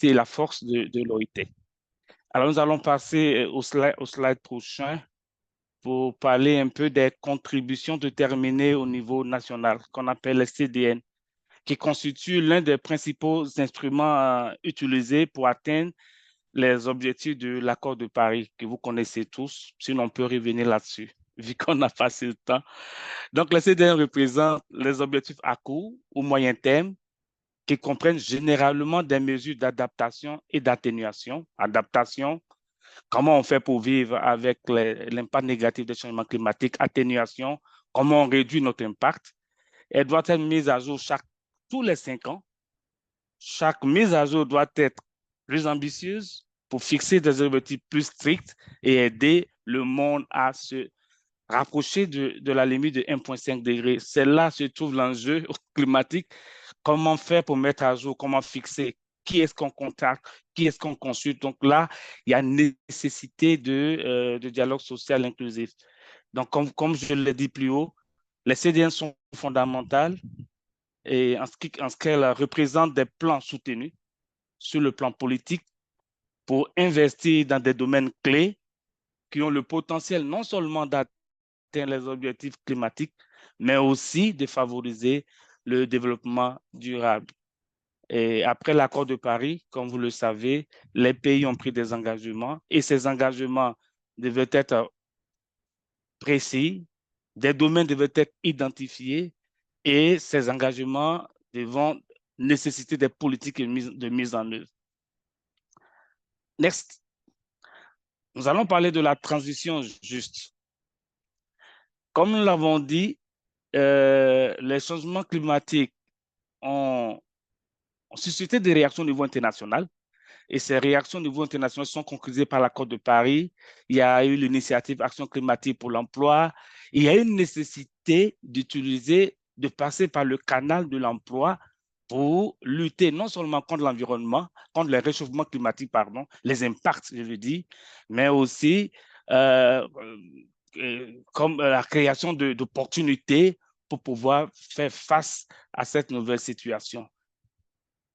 et la force de l'OIT. Alors, nous allons passer au slide prochain pour parler un peu des contributions déterminées au niveau national, qu'on appelle les CDN, qui constituent l'un des principaux instruments utilisés pour atteindre les objectifs de l'accord de Paris, que vous connaissez tous, sinon on peut revenir là-dessus, vu qu'on n'a pas assez de temps. Donc, les CDN représentent les objectifs à court ou moyen terme qui comprennent généralement des mesures d'adaptation et d'atténuation. Adaptation, comment on fait pour vivre avec l'impact négatif des changements climatiques. Atténuation, comment on réduit notre impact. Elle doit être mise à jour tous les 5 ans. Chaque mise à jour doit être plus ambitieuse pour fixer des objectifs plus stricts et aider le monde à se rapprocher de la limite de 1,5 degré. C'est là que se trouve l'enjeu climatique. Comment faire pour mettre à jour, comment fixer, qui est-ce qu'on contacte, qui est-ce qu'on consulte. Donc là, il y a nécessité de dialogue social inclusif. Donc, comme je l'ai dit plus haut, les CDN sont fondamentales et en ce qu'elles représentent des plans soutenus sur le plan politique pour investir dans des domaines clés qui ont le potentiel non seulement d'atteindre les objectifs climatiques, mais aussi de favoriser le développement durable. Et après l'accord de Paris, comme vous le savez, les pays ont pris des engagements et ces engagements devaient être précis, des domaines devaient être identifiés et ces engagements devront nécessiter des politiques de mise en œuvre. Next. Nous allons parler de la transition juste. Comme nous l'avons dit, les changements climatiques ont suscité des réactions au niveau international. Et ces réactions au niveau international sont concrétisées par l'accord de Paris. Il y a eu l'initiative Action climatique pour l'emploi. Il y a une nécessité de passer par le canal de l'emploi pour lutter non seulement contre l'environnement, contre le réchauffement climatique, pardon, les impacts, je veux dire, mais aussi comme la création d'opportunités pour pouvoir faire face à cette nouvelle situation.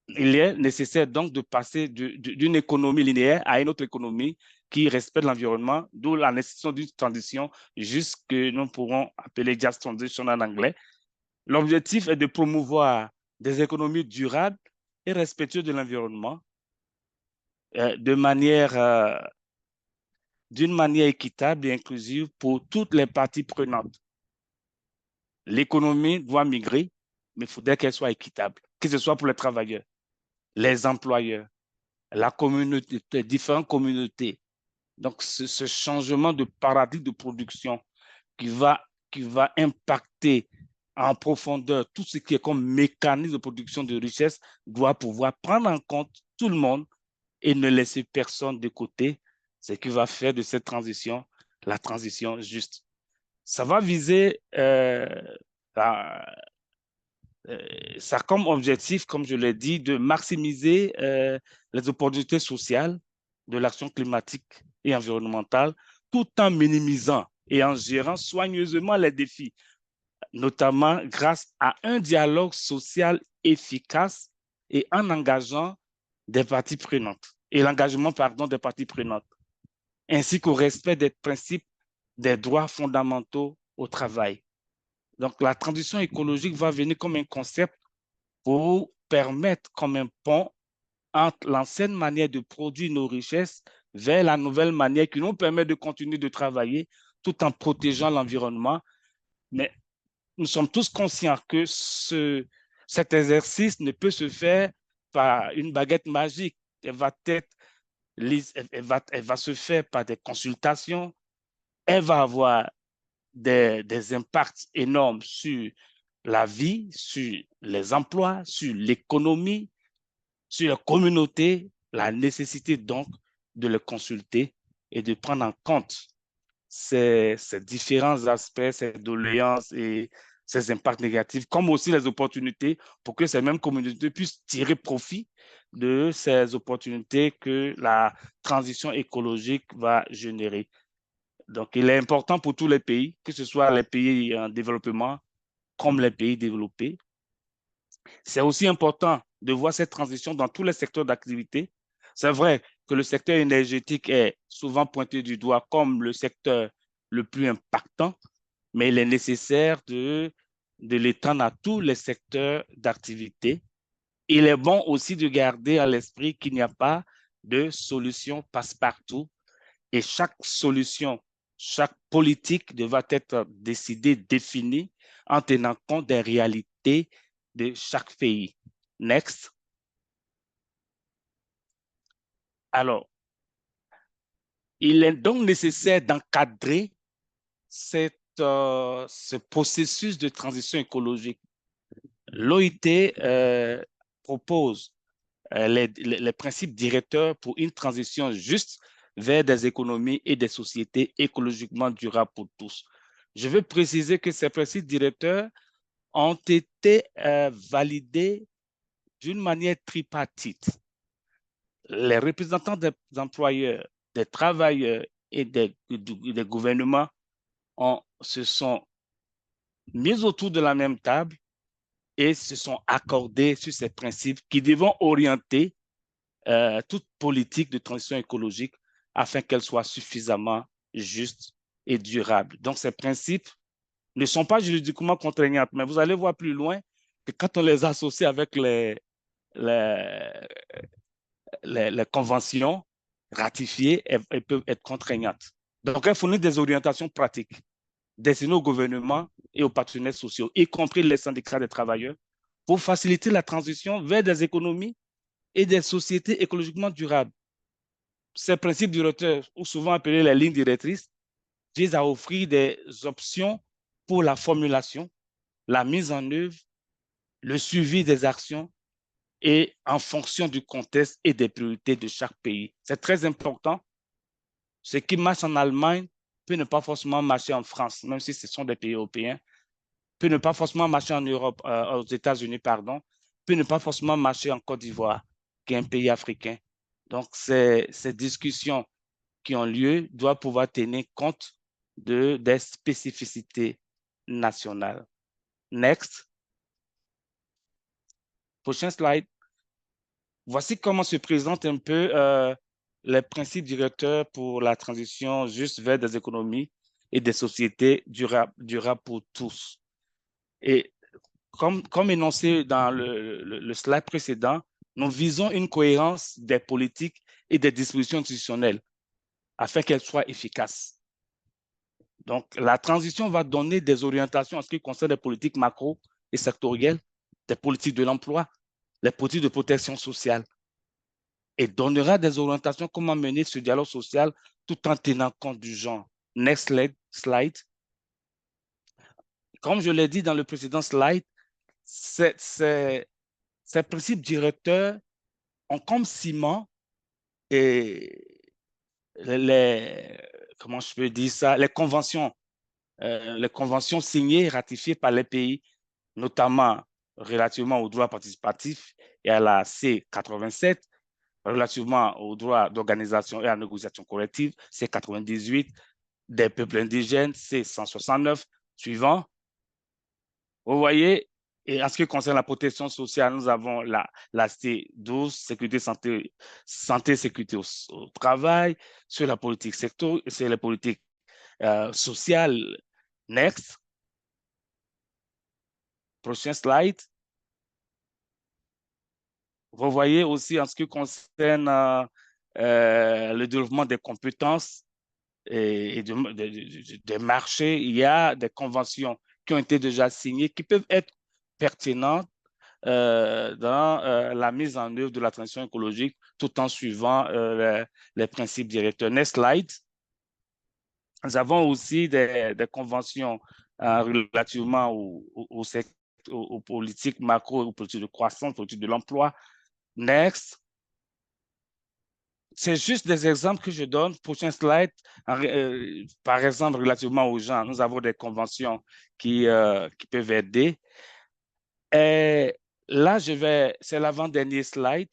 Il est nécessaire donc de passer d'une économie linéaire à une autre économie qui respecte l'environnement, d'où la nécessité d'une transition juste que nous pourrons appeler just transition en anglais. L'objectif est de promouvoir des économies durables et respectueuses de l'environnement d'une manière équitable et inclusive pour toutes les parties prenantes. L'économie doit migrer, mais il faudrait qu'elle soit équitable, que ce soit pour les travailleurs, les employeurs, la communauté, les différentes communautés. Donc, ce changement de paradigme de production qui va impacter en profondeur tout ce qui est comme mécanisme de production de richesse doit pouvoir prendre en compte tout le monde et ne laisser personne de côté, ce qui va faire de cette transition la transition juste. Ça va viser ça a comme objectif, comme je l'ai dit, de maximiser les opportunités sociales de l'action climatique et environnementale, tout en minimisant et en gérant soigneusement les défis, notamment grâce à un dialogue social efficace et en engageant des parties prenantes, et l'engagement, pardon, des parties prenantes, ainsi qu'au respect des principes des droits fondamentaux au travail. Donc, la transition écologique va venir comme un concept pour permettre comme un pont entre l'ancienne manière de produire nos richesses vers la nouvelle manière qui nous permet de continuer de travailler tout en protégeant l'environnement. Mais nous sommes tous conscients que cet exercice ne peut se faire par une baguette magique. Elle va se faire par des consultations. Elle va avoir des impacts énormes sur la vie, sur les emplois, sur l'économie, sur la communauté, la nécessité donc de les consulter et de prendre en compte ces différents aspects, ces doléances et ces impacts négatifs, comme aussi les opportunités pour que ces mêmes communautés puissent tirer profit de ces opportunités que la transition écologique va générer. Donc, il est important pour tous les pays, que ce soit les pays en développement comme les pays développés, C'est aussi important de voir cette transition dans tous les secteurs d'activité. C'est vrai que le secteur énergétique est souvent pointé du doigt comme le secteur le plus impactant, mais il est nécessaire de l'étendre à tous les secteurs d'activité. Il est bon aussi de garder à l'esprit qu'il n'y a pas de solution passe-partout et chaque solution, chaque politique devra être décidée, définie en tenant compte des réalités de chaque pays. Next. Alors, il est donc nécessaire d'encadrer ce processus de transition écologique. L'OIT propose les principes directeurs pour une transition juste vers des économies et des sociétés écologiquement durables pour tous. Je veux préciser que ces principes directeurs ont été validés d'une manière tripartite. Les représentants des employeurs, des travailleurs et des gouvernements se sont mis autour de la même table et se sont accordés sur ces principes qui devront orienter toute politique de transition écologique afin qu'elle soit suffisamment juste et durable. Donc, ces principes ne sont pas juridiquement contraignants, mais vous allez voir plus loin que quand on les associe avec les, les conventions ratifiées, elles peuvent être contraignantes. Donc, elles fournissent des orientations pratiques destinées au gouvernement et aux partenaires sociaux, y compris les syndicats des travailleurs, pour faciliter la transition vers des économies et des sociétés écologiquement durables. Ces principes directeurs, ou souvent appelés les lignes directrices, visent à offrir des options pour la formulation, la mise en œuvre, le suivi des actions et en fonction du contexte et des priorités de chaque pays. C'est très important. Ce qui marche en Allemagne peut ne pas forcément marcher en France, même si ce sont des pays européens, peut ne pas forcément marcher en Europe, aux États-Unis, pardon, peut ne pas forcément marcher en Côte d'Ivoire, qui est un pays africain. Donc, ces discussions qui ont lieu doivent pouvoir tenir compte des spécificités nationales. Next. Prochain slide. Voici comment se présentent un peu les principes directeurs pour la transition juste vers des économies et des sociétés durables pour tous. Et comme énoncé dans le slide précédent, nous visons une cohérence des politiques et des dispositions institutionnelles afin qu'elles soient efficaces. Donc, la transition va donner des orientations en ce qui concerne les politiques macro et sectorielles, des politiques de l'emploi, les politiques de protection sociale, et donnera des orientations comment mener ce dialogue social tout en tenant compte du genre. Next slide. Comme je l'ai dit dans le précédent slide, ces principes directeurs ont comme ciment et comment je peux dire ça, les conventions signées et ratifiées par les pays, notamment relativement au droit participatif et à la C87, relativement au droit d'organisation et à la négociation collective, C98, des peuples indigènes, C169, suivant. Vous voyez, et en ce qui concerne la protection sociale, nous avons la C12, sécurité, santé, sécurité au travail, sur la politique sectorielle, sur les politiques sociales. Next. Prochain slide. Vous voyez aussi en ce qui concerne le développement des compétences et des marchés, il y a des conventions qui ont été déjà signées qui peuvent être pertinentes dans la mise en œuvre de la transition écologique tout en suivant les principes directeurs. Next slide. Nous avons aussi des conventions relativement aux politiques macro, aux politiques de croissance, aux politiques de l'emploi. Next. C'est juste des exemples que je donne. Prochain slide. Par exemple, relativement aux gens, nous avons des conventions qui peuvent aider. Et là, c'est l'avant-dernier slide.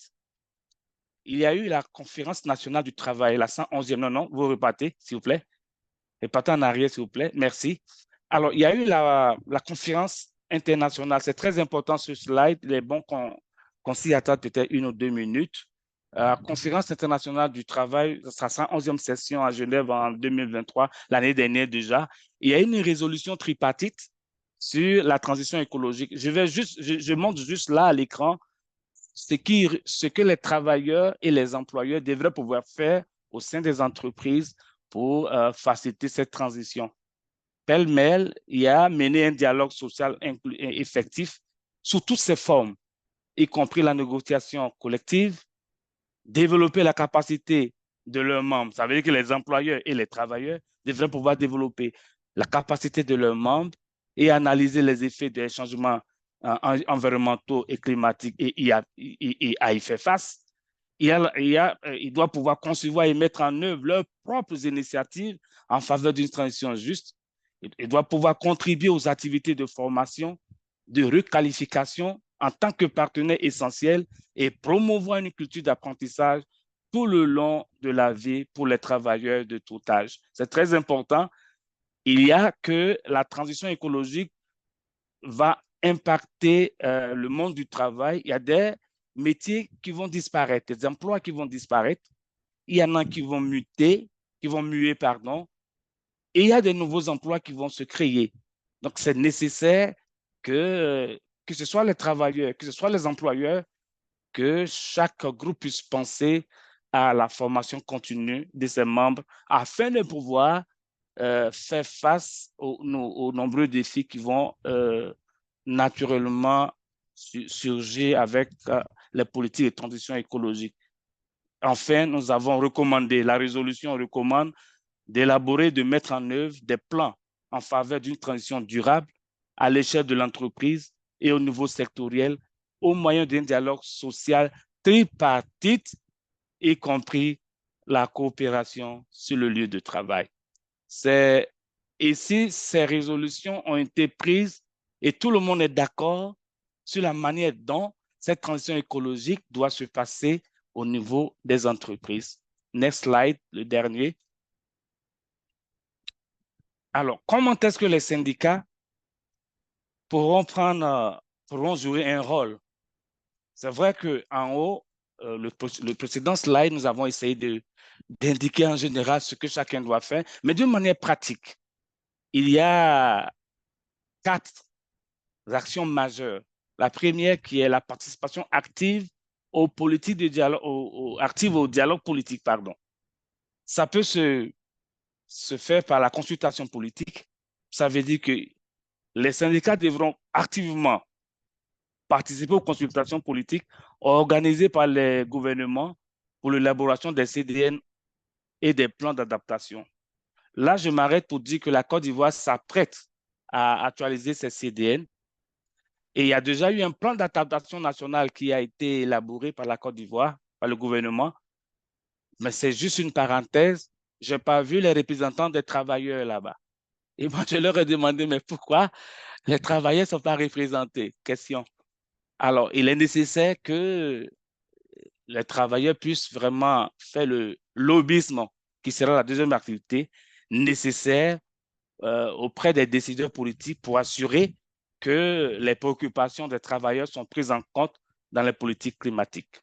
Il y a eu la conférence nationale du travail, la 111e. Non, vous repartez, s'il vous plaît. Repartez en arrière, s'il vous plaît. Merci. Alors, il y a eu la conférence internationales. C'est très important ce slide. Il est bon qu'on s'y attarde peut-être 1 ou 2 minutes. Conférence internationale du travail, sa 111e session à Genève en 2023, l'année dernière déjà. Il y a une résolution tripartite sur la transition écologique. Je montre juste là à l'écran ce que les travailleurs et les employeurs devraient pouvoir faire au sein des entreprises pour faciliter cette transition. Pêle-mêle, il y a mené un dialogue social effectif sous toutes ses formes, y compris la négociation collective, développer la capacité de leurs membres. Ça veut dire que les employeurs et les travailleurs devraient pouvoir développer la capacité de leurs membres et analyser les effets des changements environnementaux et climatiques et à y faire face. Il doit pouvoir concevoir et mettre en œuvre leurs propres initiatives en faveur d'une transition juste. Il doit pouvoir contribuer aux activités de formation, de requalification en tant que partenaire essentiel et promouvoir une culture d'apprentissage tout le long de la vie pour les travailleurs de tout âge. C'est très important. Il y a que la transition écologique va impacter le monde du travail. Il y a des métiers qui vont disparaître, des emplois qui vont disparaître. Il y en a qui vont muer, pardon, et il y a de nouveaux emplois qui vont se créer. Donc, c'est nécessaire que ce soit les travailleurs, que ce soit les employeurs, que chaque groupe puisse penser à la formation continue de ses membres afin de pouvoir faire face aux nombreux défis qui vont naturellement surgir avec les politiques de transition écologique. Enfin, nous avons recommandé, la résolution recommande d'élaborer, de mettre en œuvre des plans en faveur d'une transition durable à l'échelle de l'entreprise et au niveau sectoriel au moyen d'un dialogue social tripartite, y compris la coopération sur le lieu de travail. Et si ces résolutions ont été prises et tout le monde est d'accord sur la manière dont cette transition écologique doit se passer au niveau des entreprises. Next slide, le dernier. Alors, comment est-ce que les syndicats pourront jouer un rôle? C'est vrai qu'en haut, le précédent slide, nous avons essayé d'indiquer en général ce que chacun doit faire, mais d'une manière pratique. Il y a 4 actions majeures. La première qui est la participation active aux politiques de dialogue, active au dialogue politique, pardon. Ça peut se faire par la consultation politique. Ça veut dire que les syndicats devront activement participer aux consultations politiques organisées par les gouvernements pour l'élaboration des CDN et des plans d'adaptation. Là, je m'arrête pour dire que la Côte d'Ivoire s'apprête à actualiser ces CDN. Et il y a déjà eu un plan d'adaptation national qui a été élaboré par la Côte d'Ivoire, par le gouvernement. Mais c'est juste une parenthèse. Je n'ai pas vu les représentants des travailleurs là-bas. Et moi, je leur ai demandé, mais pourquoi les travailleurs ne sont pas représentés? Question. Alors, il est nécessaire que les travailleurs puissent vraiment faire le lobbyisme, qui sera la deuxième activité nécessaire auprès des décideurs politiques pour assurer que les préoccupations des travailleurs sont prises en compte dans les politiques climatiques.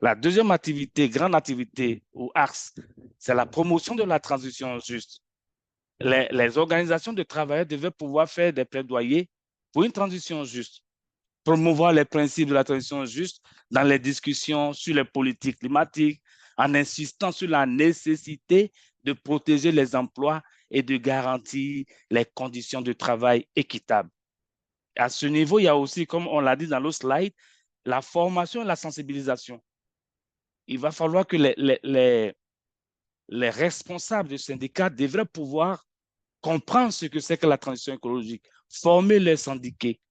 La deuxième activité, grande activité ou axe, c'est la promotion de la transition juste. Les organisations de travailleurs devaient pouvoir faire des plaidoyers pour une transition juste, promouvoir les principes de la transition juste dans les discussions sur les politiques climatiques, en insistant sur la nécessité de protéger les emplois et de garantir les conditions de travail équitables. À ce niveau, il y a aussi, comme on l'a dit dans le slide, la formation et la sensibilisation. Il va falloir que les responsables du syndicat devraient pouvoir comprendre ce que c'est que la transition écologique, former les syndiqués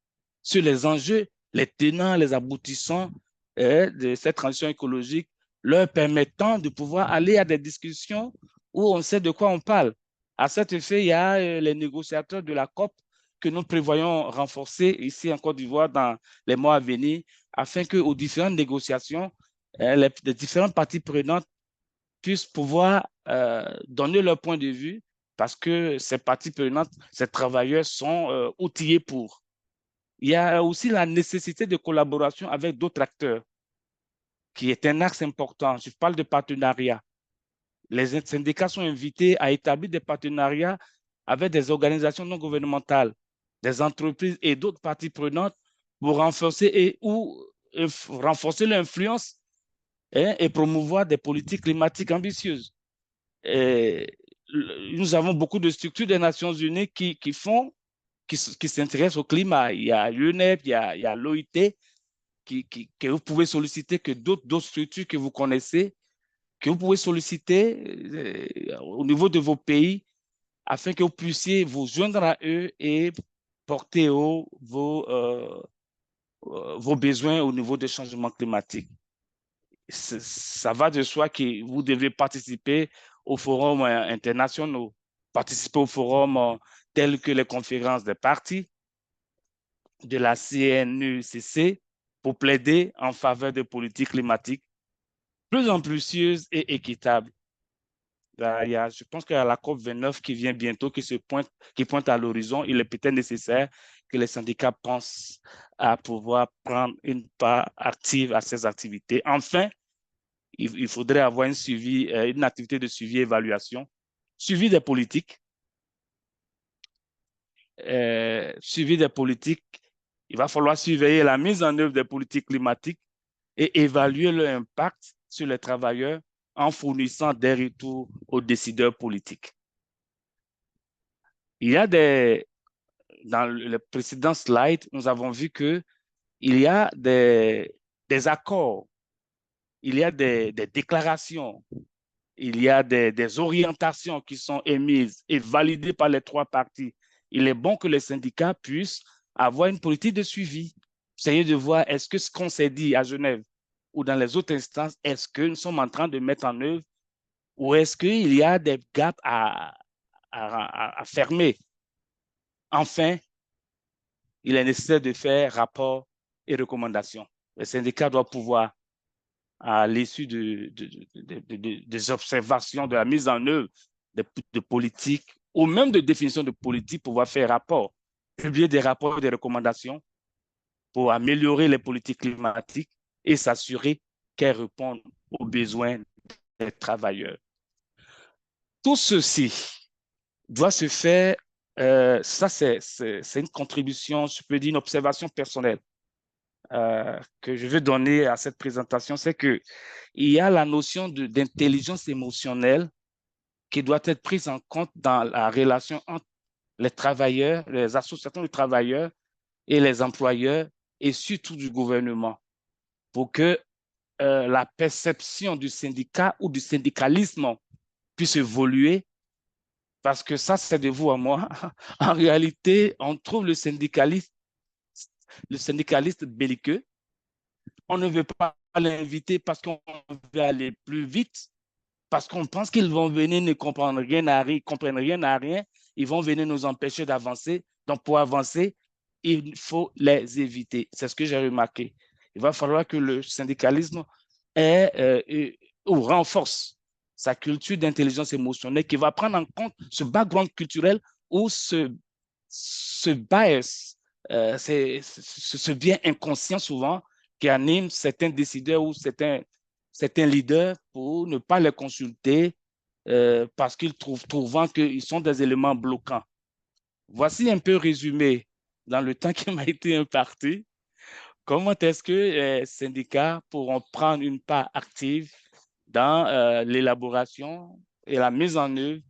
sur les enjeux, les tenants, les aboutissants de cette transition écologique, leur permettant de pouvoir aller à des discussions où on sait de quoi on parle. À cet effet, il y a les négociateurs de la COP que nous prévoyons renforcer ici en Côte d'Ivoire dans les mois à venir, afin qu'aux différentes négociations, les différentes parties prenantes puissent pouvoir donner leur point de vue, parce que ces parties prenantes, ces travailleurs sont outillés pour. Il y a aussi la nécessité de collaboration avec d'autres acteurs, qui est un axe important. Je parle de partenariat. Les syndicats sont invités à établir des partenariats avec des organisations non gouvernementales, des entreprises et d'autres parties prenantes pour renforcer renforcer l'influence, hein, et promouvoir des politiques climatiques ambitieuses. Et nous avons beaucoup de structures des Nations Unies qui s'intéressent au climat. Il y a l'UNEP, il y a l'OIT, que vous pouvez solliciter, que d'autres structures que vous connaissez, que vous pouvez solliciter au niveau de vos pays afin que vous puissiez vous joindre à eux et porter haut vos besoins au niveau des changements climatiques. Ça va de soi que vous devez participer aux forums internationaux, participer aux forums tels que les conférences des partis, de la CNUCC, pour plaider en faveur de politiques climatiques plus ambitieuses et équitables. Je pense qu'il y a la COP29 qui vient bientôt, qui pointe à l'horizon. Il est peut-être nécessaire que les syndicats pensent à pouvoir prendre une part active à ces activités. Enfin, il faudrait avoir une activité de suivi et évaluation, suivi des politiques. Suivi des politiques, il va falloir surveiller la mise en œuvre des politiques climatiques et évaluer leur impact sur les travailleurs en fournissant des retours aux décideurs politiques. Dans le précédent slide, nous avons vu qu'il y a des accords, il y a des déclarations, il y a des orientations qui sont émises et validées par les trois parties. Il est bon que les syndicats puissent avoir une politique de suivi. Essayer de voir est-ce que ce qu'on s'est dit à Genève ou dans les autres instances, est-ce que nous sommes en train de mettre en œuvre ou est-ce qu'il y a des gaps à fermer. Enfin, il est nécessaire de faire rapport et recommandations. Le syndicat doit pouvoir, à l'issue des observations, de la mise en œuvre de politiques ou même de définition de politique, pouvoir faire rapport, publier des rapports et des recommandations pour améliorer les politiques climatiques et s'assurer qu'elles répondent aux besoins des travailleurs. Tout ceci doit se faire, ça c'est une contribution, je peux dire une observation personnelle que je veux donner à cette présentation, c'est qu'il y a la notion d'intelligence émotionnelle qui doit être prise en compte dans la relation entre les travailleurs, les associations de travailleurs et les employeurs et surtout du gouvernement pour que la perception du syndicat ou du syndicalisme puisse évoluer parce que ça, c'est de vous à moi. En réalité, on trouve le syndicaliste belliqueux. On ne veut pas l'inviter parce qu'on veut aller plus vite, parce qu'on pense qu'ils vont venir ne comprendre rien à rien, comprennent rien à rien. Ils vont venir nous empêcher d'avancer. Donc, pour avancer, il faut les éviter. C'est ce que j'ai remarqué. Il va falloir que le syndicalisme ou renforce sa culture d'intelligence émotionnelle qui va prendre en compte ce background culturel ou ce bias, ce biais inconscient souvent qui anime certains décideurs ou certains leaders pour ne pas les consulter parce qu'ils trouvant qu'ils sont des éléments bloquants. Voici un peu résumé dans le temps qui m'a été imparti. Comment est-ce que les syndicats pourront prendre une part active dans l'élaboration et la mise en œuvre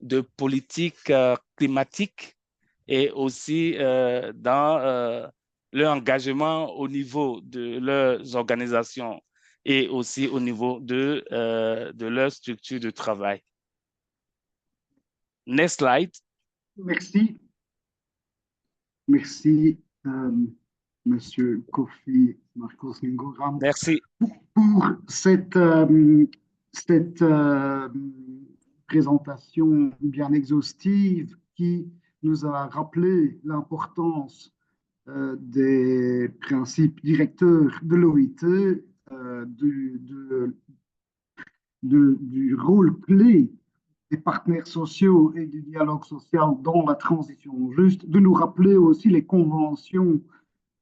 de politiques climatiques et aussi dans leur engagement au niveau de leurs organisations et aussi au niveau de leur structure de travail. Next slide. Merci. Merci, Monsieur Kofi Marcos Nguram. Merci. Pour cette présentation bien exhaustive qui nous a rappelé l'importance des principes directeurs de l'OIT, du rôle clé des partenaires sociaux et du dialogue social dans la transition juste, de nous rappeler aussi les conventions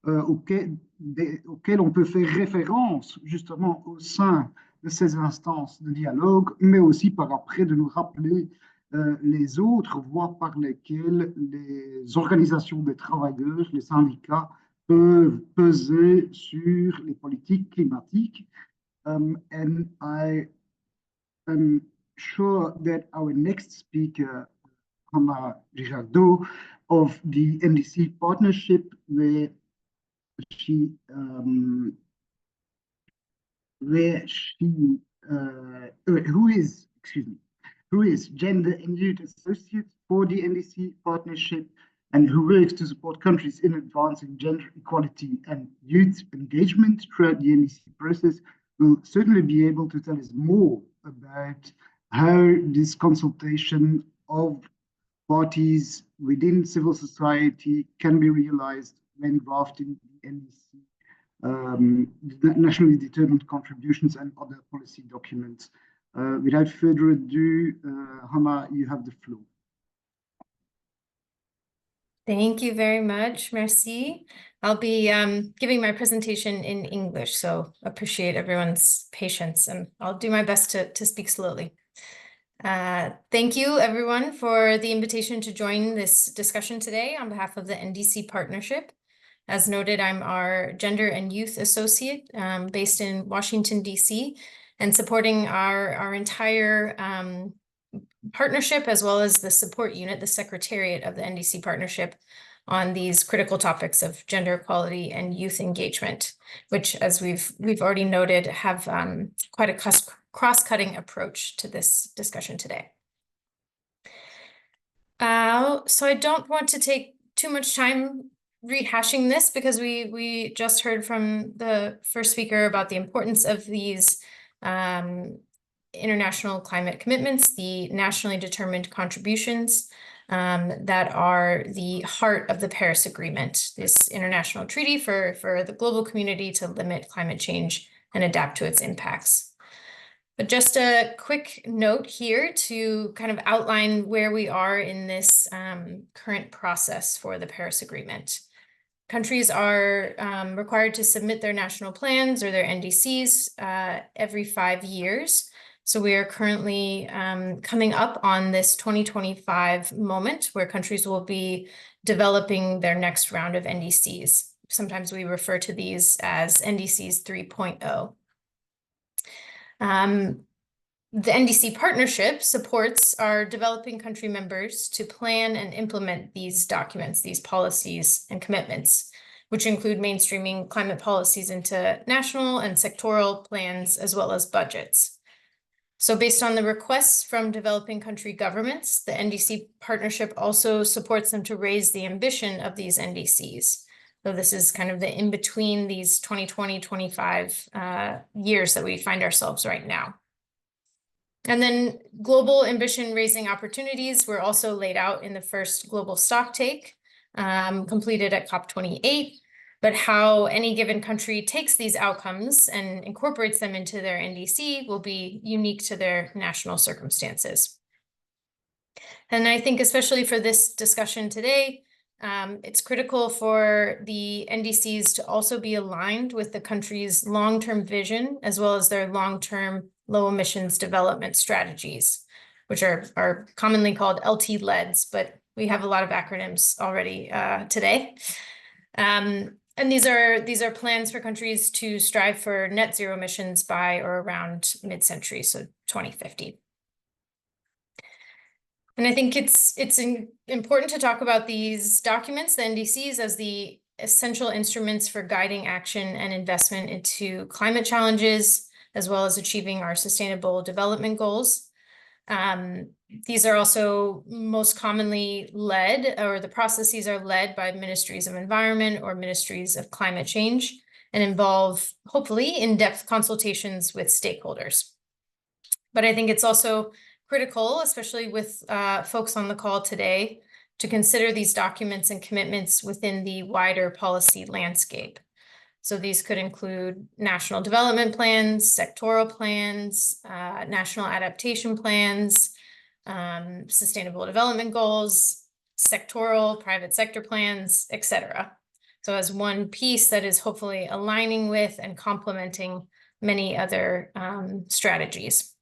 auxquels on peut faire référence justement au sein de ces instances de dialogue, mais aussi par après de nous rappeler les autres voies par lesquelles les organisations des travailleurs, les syndicats, peuvent peser sur les politiques climatiques. And I am sure that our next speaker, Hannah Girardot of the NDC Partnership, where she who is Gender and Youth Associate for the NDC Partnership and who works to support countries in advancing gender equality and youth engagement throughout the NDC process, will certainly be able to tell us more about how this consultation of parties within civil society can be realized when drafting the NDC nationally determined contributions and other policy documents. Without further ado, Hannah, you have the floor. Thank you very much, merci. I'll be giving my presentation in English, so appreciate everyone's patience, and I'll do my best to speak slowly. Thank you, everyone, for the invitation to join this discussion today on behalf of the NDC Partnership. As noted, I'm our Gender and Youth Associate based in Washington, D.C., and supporting our entire partnership, as well as the support unit, the Secretariat of the NDC Partnership, on these critical topics of gender equality and youth engagement, which, as we've already noted, have quite a cross-cutting approach to this discussion today. So I don't want to take too much time rehashing this, because we just heard from the first speaker about the importance of these international climate commitments, the nationally determined contributions that are the heart of the Paris Agreement, this international treaty for the global community to limit climate change and adapt to its impacts. But just a quick note here to kind of outline where we are in this current process for the Paris Agreement. Countries are required to submit their national plans or their NDCs every 5 years. So we are currently coming up on this 2025 moment where countries will be developing their next round of NDCs. Sometimes we refer to these as NDCs 3.0. The NDC Partnership supports our developing country members to plan and implement these documents, these policies and commitments, which include mainstreaming climate policies into national and sectoral plans, as well as budgets. So based on the requests from developing country governments, the NDC Partnership also supports them to raise the ambition of these NDCs. So this is kind of the in-between these 2020-25 years that we find ourselves right now. And then global ambition raising opportunities were also laid out in the first global stocktake, completed at COP28. But how any given country takes these outcomes and incorporates them into their NDC will be unique to their national circumstances. And I think especially for this discussion today, it's critical for the NDCs to also be aligned with the country's long-term vision, as well as their long-term low emissions development strategies, which are commonly called LT-LEDs, but we have a lot of acronyms already today. And these are plans for countries to strive for net zero emissions by or around mid-century, so 2050. And I think it's important to talk about these documents, the NDCs, as the essential instruments for guiding action and investment into climate challenges, as well as achieving our sustainable development goals. These are also most commonly led, or the processes are led by ministries of environment or ministries of climate change, and involve, hopefully, in-depth consultations with stakeholders. But I think it's also critical, especially with folks on the call today, to consider these documents and commitments within the wider policy landscape. So these could include national development plans, sectoral plans, national adaptation plans, sustainable development goals, sectoral, private sector plans, etc. So as one piece that is hopefully aligning with and complementing many other strategies.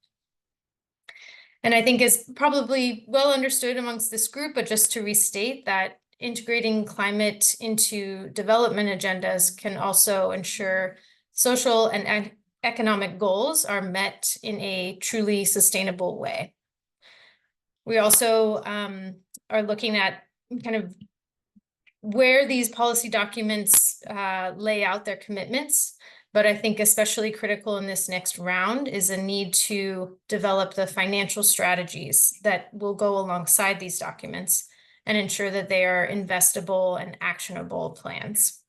And I think is probably well understood amongst this group, but just to restate that integrating climate into development agendas can also ensure social and economic goals are met in a truly sustainable way. We also are looking at kind of where these policy documents lay out their commitments, but I think especially critical in this next round is a need to develop the financial strategies that will go alongside these documents and ensure that they are investable and actionable plans.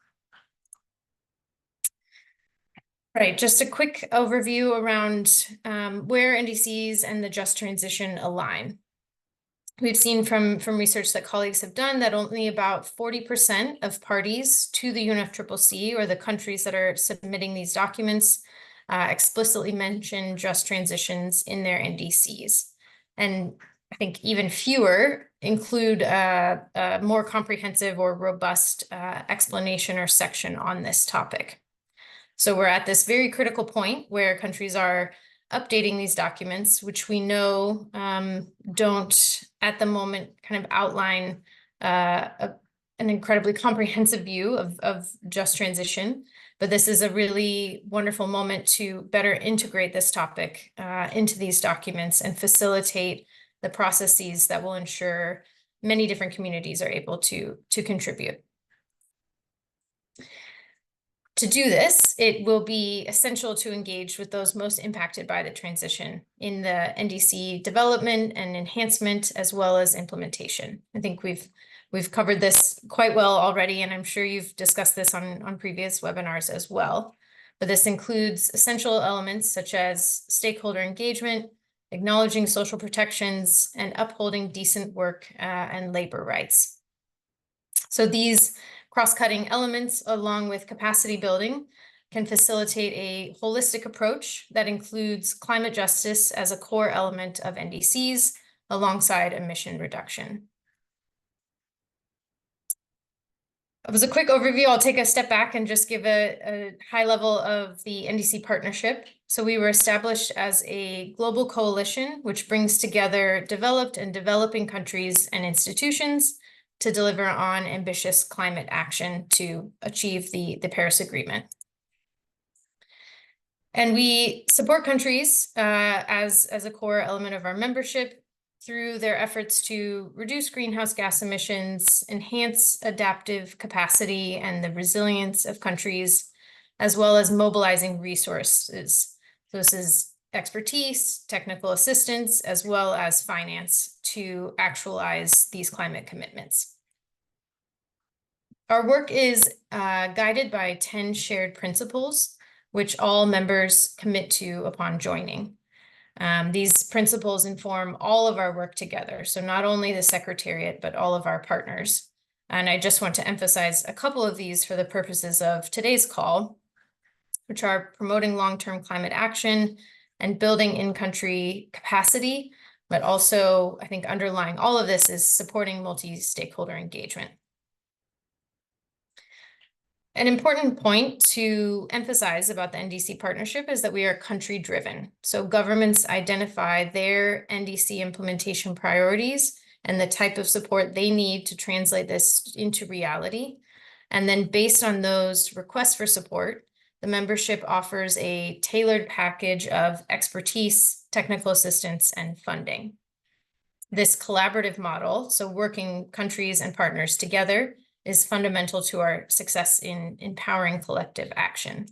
Right, just a quick overview around where NDCs and the just transition align. We've seen from research that colleagues have done that only about 40% of parties to the UNFCCC, or the countries that are submitting these documents, explicitly mention just transitions in their NDCs. And I think even fewer include a more comprehensive or robust explanation or section on this topic. So we're at this very critical point where countries are updating these documents, which we know don't at the moment kind of outline an incredibly comprehensive view of just transition. But this is a really wonderful moment to better integrate this topic into these documents and facilitate the processes that will ensure many different communities are able to contribute. To do this, it will be essential to engage with those most impacted by the transition in the NDC development and enhancement, as well as implementation. I think we've covered this quite well already, and I'm sure you've discussed this on previous webinars as well. But this includes essential elements such as stakeholder engagement, acknowledging social protections, and upholding decent work and labor rights. So these cross-cutting elements, along with capacity building, can facilitate a holistic approach that includes climate justice as a core element of NDCs alongside emission reduction. As a quick overview, I'll take a step back and just give a high level of the NDC partnership. So we were established as a global coalition, which brings together developed and developing countries and institutions to deliver on ambitious climate action to achieve the Paris Agreement. And we support countries as a core element of our membership through their efforts to reduce greenhouse gas emissions, enhance adaptive capacity and the resilience of countries, as well as mobilizing resources. So this is expertise, technical assistance, as well as finance to actualize these climate commitments. Our work is guided by 10 shared principles, which all members commit to upon joining. These principles inform all of our work together, so not only the Secretariat, but all of our partners. And I just want to emphasize a couple of these for the purposes of today's call, which are promoting long-term climate action and building in-country capacity, but also I think underlying all of this is supporting multi-stakeholder engagement. An important point to emphasize about the NDC partnership is that we are country-driven. So governments identify their NDC implementation priorities and the type of support they need to translate this into reality. And then based on those requests for support, the membership offers a tailored package of expertise, technical assistance, and funding. This collaborative model, so working countries and partners together, is fundamental to our success in empowering collective action.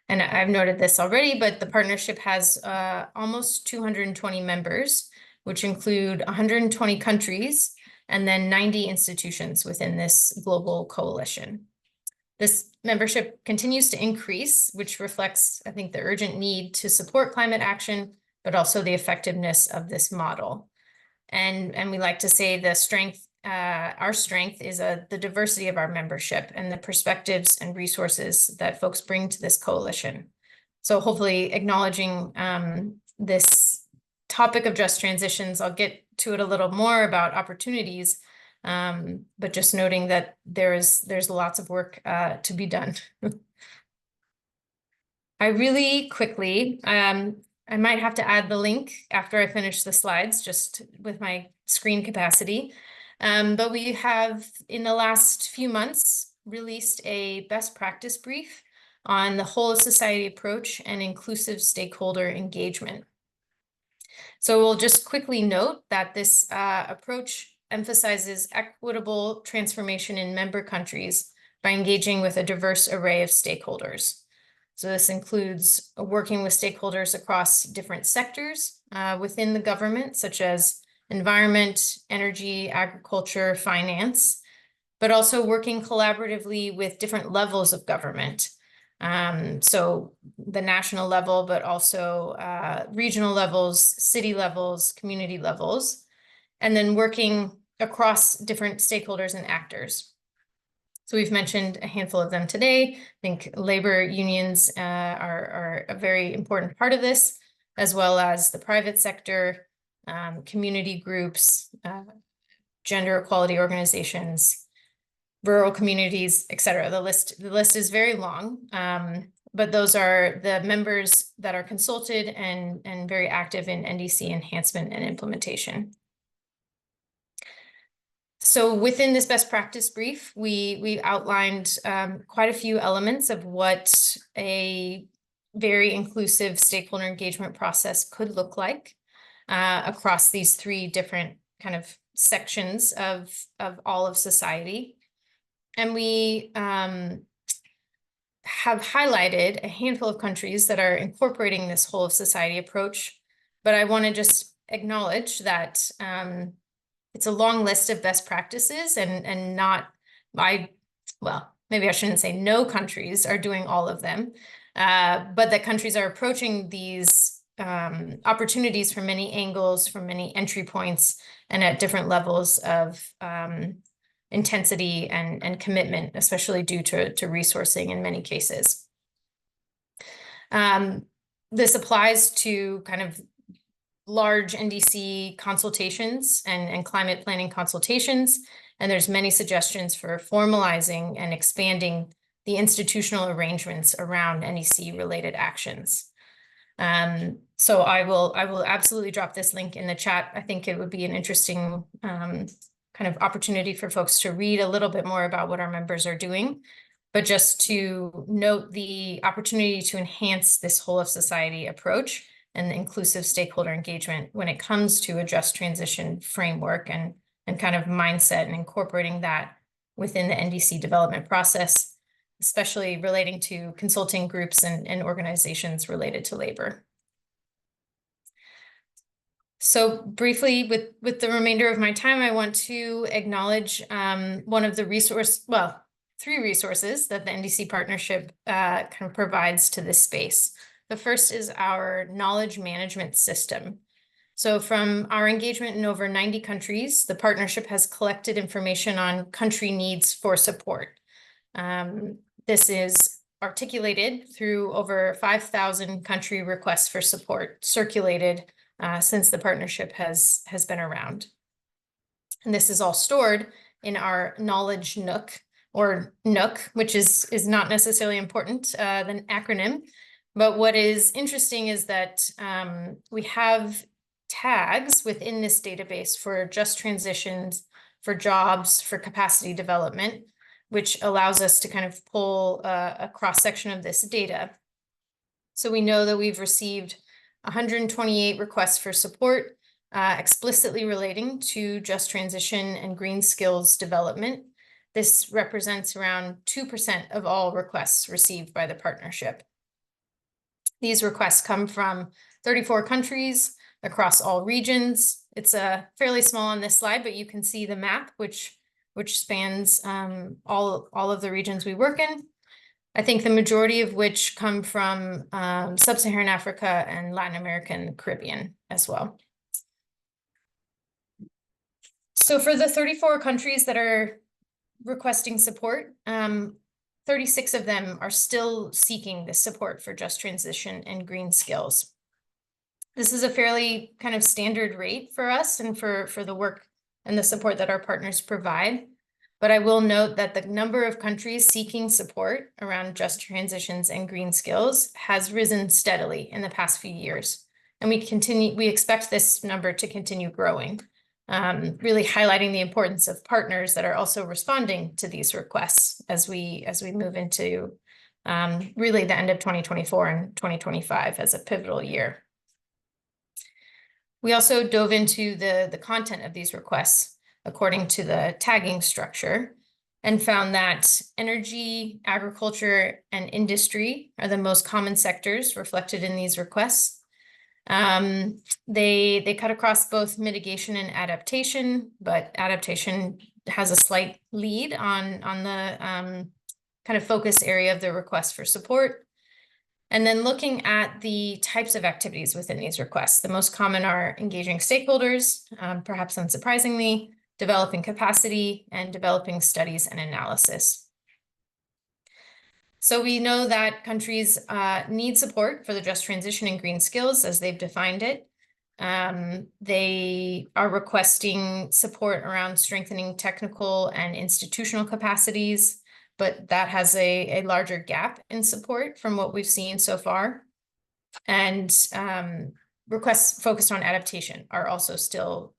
And I've noted this already, but the partnership has almost 220 members, which include 120 countries and then 90 institutions within this global coalition. This membership continues to increase, which reflects, I think, the urgent need to support climate action, but also the effectiveness of this model. And we like to say the strength, our strength is the diversity of our membership and the perspectives and resources that folks bring to this coalition. So hopefully acknowledging this topic of just transitions, I'll get to it a little more about opportunities, but just noting that there's lots of work to be done. I really quickly, I might have to add the link after I finish the slides, just with my screen capacity. But we have, in the last few months, released a best practice brief on the whole of society approach and inclusive stakeholder engagement. So we'll just quickly note that this approach emphasizes equitable transformation in member countries by engaging with a diverse array of stakeholders. So this includes working with stakeholders across different sectors within the government, such as environment, energy, agriculture, finance, but also working collaboratively with different levels of government. So the national level, but also regional levels, city levels, community levels, and then working across different stakeholders and actors. So we've mentioned a handful of them today. I think labor unions are a very important part of this, as well as the private sector, community groups, gender equality organizations, rural communities, et cetera. The list is very long, but those are the members that are consulted and very active in NDC enhancement and implementation. So within this best practice brief, we outlined quite a few elements of what a very inclusive stakeholder engagement process could look like across these three different kind of sections of all of society. And we have highlighted a handful of countries that are incorporating this whole of society approach, but I want to just acknowledge that it's a long list of best practices and not well, maybe I shouldn't say no countries are doing all of them, but that countries are approaching these opportunities from many angles, from many entry points, and at different levels of intensity and commitment, especially due to resourcing in many cases. This applies to kind of large NDC consultations and climate planning consultations, and there's many suggestions for formalizing and expanding the institutional arrangements around NDC related actions. So I will absolutely drop this link in the chat. I think it would be an interesting kind of opportunity for folks to read a little bit more about what our members are doing, but just to note the opportunity to enhance this whole of society approach and the inclusive stakeholder engagement when it comes to a just transition framework and kind of mindset, and incorporating that within the NDC development process, especially relating to consulting groups and organizations related to labor. So briefly, with the remainder of my time, I want to acknowledge one of the three resources that the NDC partnership kind of provides to this space. The first is our knowledge management system. So from our engagement in over 90 countries, the partnership has collected information on country needs for support. This is articulated through over 5,000 country requests for support circulated since the partnership has been around. And this is all stored in our Knowledge Nook, or Nook, which is not necessarily important, the acronym. But what is interesting is that we have tags within this database for just transitions, for jobs, for capacity development, which allows us to kind of pull a cross-section of this data. So we know that we've received 128 requests for support explicitly relating to just transition and green skills development. This represents around 2% of all requests received by the partnership. These requests come from 34 countries across all regions. It's fairly small on this slide, but you can see the map, which spans all of the regions we work in. I think the majority of which come from Sub-Saharan Africa and Latin America and the Caribbean as well. So for the 34 countries that are requesting support, 36 of them are still seeking this support for just transition and green skills. This is a fairly kind of standard rate for us and for the work and the support that our partners provide. But I will note that the number of countries seeking support around just transitions and green skills has risen steadily in the past few years. And we expect this number to continue growing, really highlighting the importance of partners that are also responding to these requests as we move into really the end of 2024 and 2025 as a pivotal year. We also dove into the content of these requests according to the tagging structure and found that energy, agriculture, and industry are the most common sectors reflected in these requests. They cut across both mitigation and adaptation, but adaptation has a slight lead on the kind of focus area of the request for support. And then looking at the types of activities within these requests, the most common are engaging stakeholders, perhaps unsurprisingly, developing capacity, and developing studies and analysis. So we know that countries need support for the just transition and green skills as they've defined it. They are requesting support around strengthening technical and institutional capacities, but that has a larger gap in support from what we've seen so far. And requests focused on adaptation are also still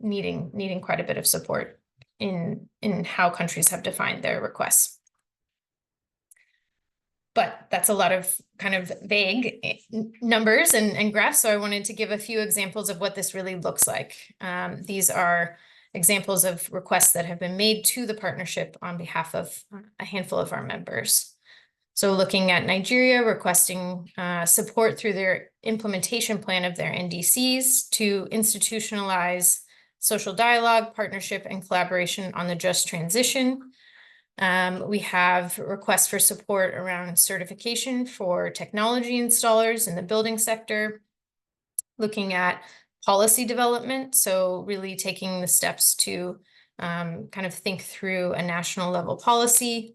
needing quite a bit of support in how countries have defined their requests. But that's a lot of kind of vague numbers and graphs, so I wanted to give a few examples of what this really looks like. These are examples of requests that have been made to the partnership on behalf of a handful of our members. So looking at Nigeria, requesting support through their implementation plan of their NDCs to institutionalize social dialogue, partnership, and collaboration on the just transition. We have requests for support around certification for technology installers in the building sector, looking at policy development, so really taking the steps to kind of think through a national level policy,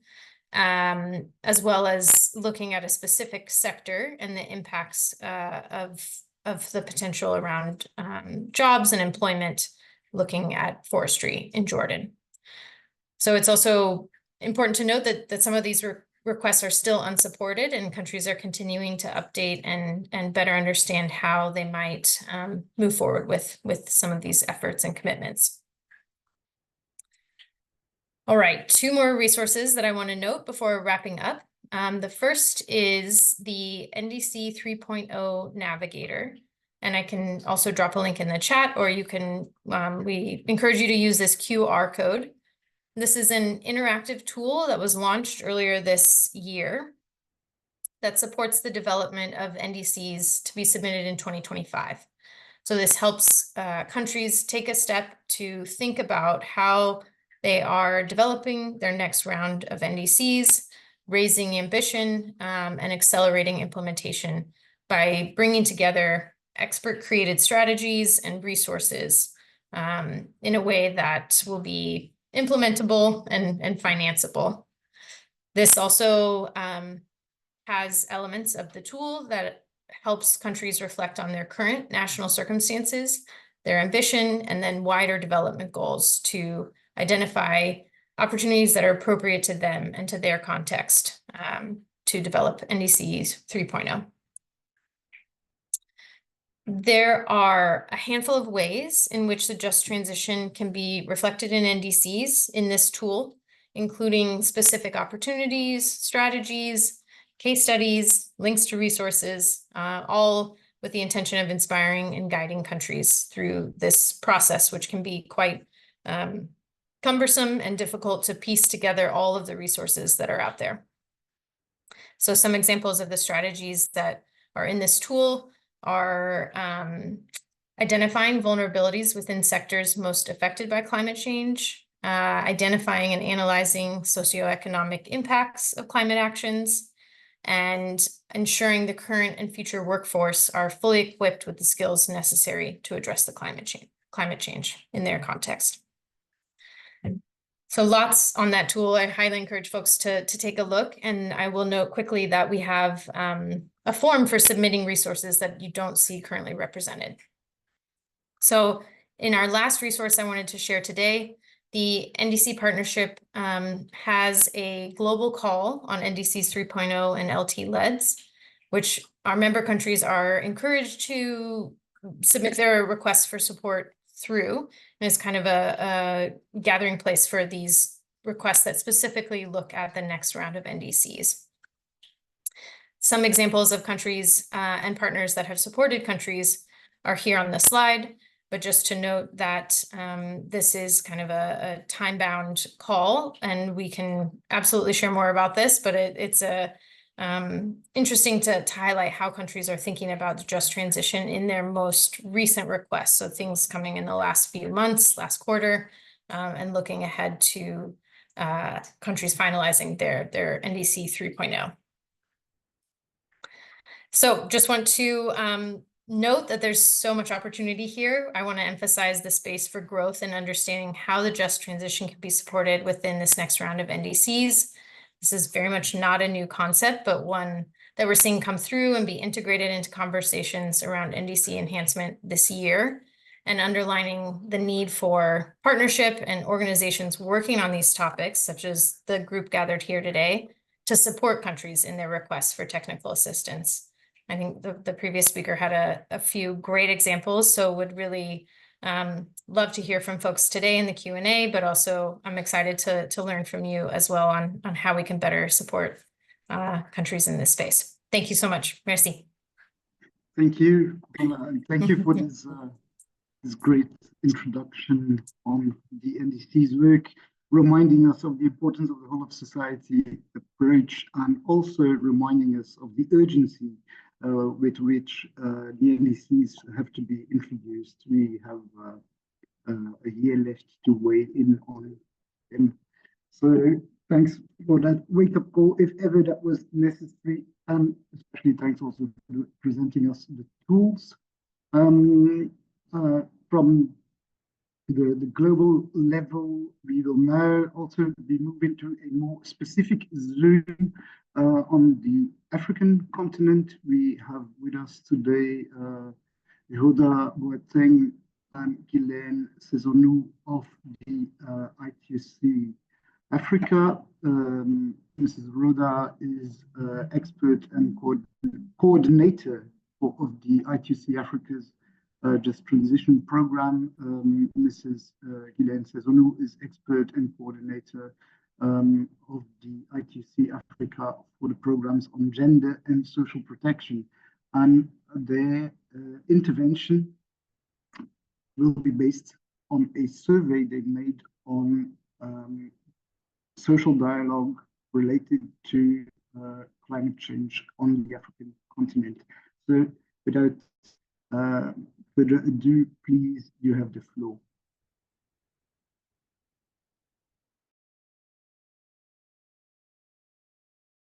as well as looking at a specific sector and the impacts of the potential around jobs and employment, looking at forestry in Jordan. So it's also important to note that some of these requests are still unsupported, and countries are continuing to update and better understand how they might move forward with some of these efforts and commitments. All right, 2 more resources that I want to note before wrapping up. The first is the NDC 3.0 Navigator, and I can also drop a link in the chat, or you can, we encourage you to use this QR code. This is an interactive tool that was launched earlier this year that supports the development of NDCs to be submitted in 2025. So this helps countries take a step to think about how they are developing their next round of NDCs, raising ambition, and accelerating implementation by bringing together expert-created strategies and resources in a way that will be implementable and financeable. This also has elements of the tool that helps countries reflect on their current national circumstances, their ambition, and then wider development goals to identify opportunities that are appropriate to them and to their context to develop NDCs 3.0. There are a handful of ways in which the just transition can be reflected in NDCs in this tool, including specific opportunities, strategies, case studies, links to resources, all with the intention of inspiring and guiding countries through this process, which can be quite cumbersome and difficult to piece together all of the resources that are out there. So some examples of the strategies that are in this tool are identifying vulnerabilities within sectors most affected by climate change, identifying and analyzing socioeconomic impacts of climate actions, and ensuring the current and future workforce are fully equipped with the skills necessary to address the climate change in their context. So lots on that tool. I highly encourage folks to take a look, and I will note quickly that we have a form for submitting resources that you don't see currently represented. So In our last resource I wanted to share today, the NDC partnership has a global call on NDCs 3.0 and LT-LEDs, which our member countries are encouraged to submit their requests for support through. And it's kind of a gathering place for these requests that specifically look at the next round of NDCs. Some examples of countries and partners that have supported countries are here on the slide. But just to note that this is kind of a time-bound call, and we can absolutely share more about this, but it's interesting to highlight how countries are thinking about the just transition in their most recent requests. So things coming in the last few months, last quarter, and looking ahead to countries finalizing their NDC 3.0. So just want to note that there's so much opportunity here. I want to emphasize the space for growth and understanding how the just transition can be supported within this next round of NDCs. This is very much not a new concept, but one that we're seeing come through and be integrated into conversations around NDC enhancement this year, and underlining the need for partnership and organizations working on these topics, such as the group gathered here today, to support countries in their requests for technical assistance. I think the previous speaker had a few great examples, so would really love to hear from folks today in the Q&A, but also I'm excited to learn from you as well on how we can better support countries in this space. Thank you so much. Merci. Thank you. Thank you for this, this great introduction on the NDC's work, reminding us of the importance of the whole of society approach, and also reminding us of the urgency with which the NDCs have to be introduced. We have a year left to weigh in on them. So thanks for that wake-up call, if ever that was necessary, and especially thanks also for presenting us the tools. From the global level, we will now also be moving to a more specific zoom on the African continent. We have with us today Roda Boateng and Guylaine Sezonou of the ITUC Africa. Mrs. Roda is expert and coordinator of the ITUC Africa's Just Transition Program. Mrs. Guylaine Sezonou is expert and coordinator of the ITUC Africa for the programs on gender and social protection. And their intervention will be based on a survey they made on social dialogue related to climate change on the African continent. So without further ado, please, you have the floor.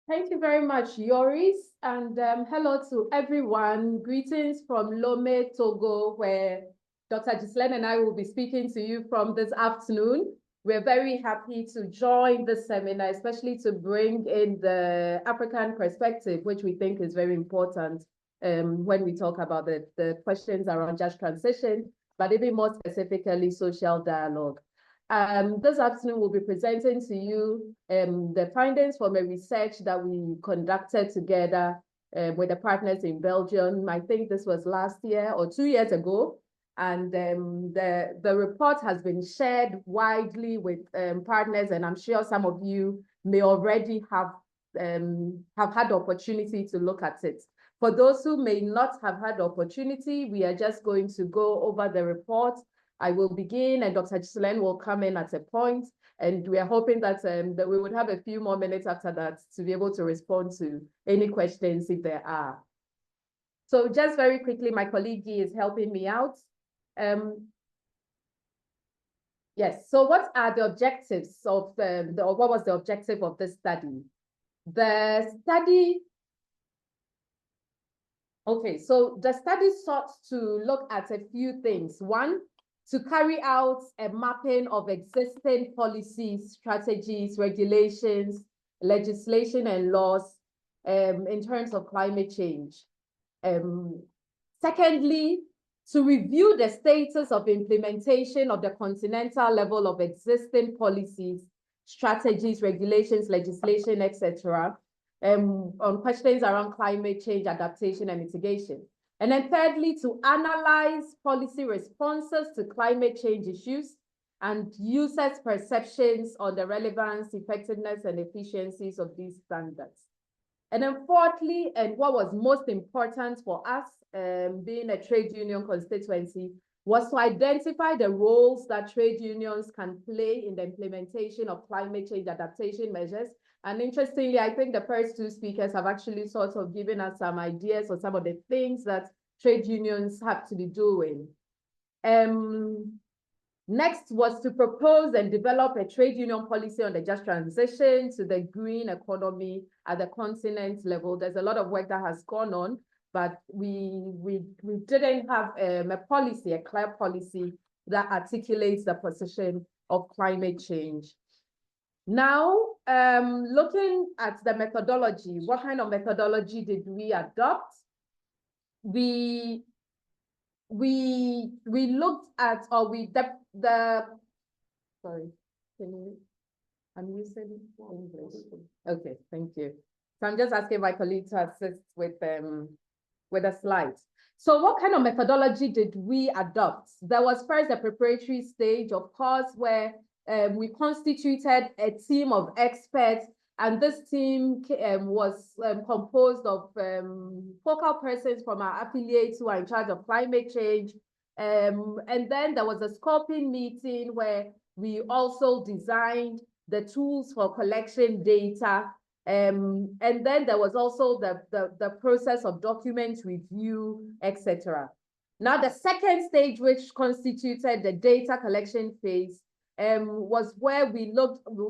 Thank you very much, Joris, and hello to everyone. Greetings from Lomé, Togo, where Dr. Ghislaine and I will be speaking to you from this afternoon. We're very happy to join the seminar, especially to bring in the African perspective, which we think is very important when we talk about the questions around just transition, but even more specifically, social dialogue. This afternoon, we'll be presenting to you the findings from a research that we conducted together with the partners in Belgium. I think this was last year or 2 years ago. And the report has been shared widely with partners, and I'm sure some of you may already have had the opportunity to look at it. For those who may not have had the opportunity, we are just going to go over the report. I will begin, and Dr. Ghislaine will come in at a point, and we are hoping that, that we would have a few more minutes after that to be able to respond to any questions if there are. So just very quickly, my colleague Guy is helping me out. Yes, so what are the objectives of what was the objective of this study? The study, okay, so the study sought to look at a few things. One, to carry out a mapping of existing policies, strategies, regulations, legislation, and laws in terms of climate change. Secondly, to review the status of implementation of the continental level of existing policies, strategies, regulations, legislation, etc., on questions around climate change, adaptation, and mitigation. And then thirdly, to analyze policy responses to climate change issues and users' perceptions on the relevance, effectiveness, and efficiencies of these standards. And then fourthly, and what was most important for us, being a trade union constituency, was to identify the roles that trade unions can play in the implementation of climate change adaptation measures. And interestingly, I think the first two speakers have actually sort of given us some ideas on some of the things that trade unions have to be doing. Next was to propose and develop a trade union policy on the just transition to the green economy at the continent level. There's a lot of work that has gone on, but we didn't have a policy, a clear policy that articulates the position of climate change. Now, looking at the methodology, what kind of methodology did we adopt? We looked at, or sorry, can you, I'm using English. Okay, thank you. So I'm just asking my colleague to assist with the slides. So what kind of methodology did we adopt? There was first a preparatory stage, of course, where we constituted a team of experts, and this team was composed of focal persons from our affiliates who are in charge of climate change. And then there was a scoping meeting where we also designed the tools for collection data. And then there was also the process of document review, etc. Now, the second stage, which constituted the data collection phase, was where we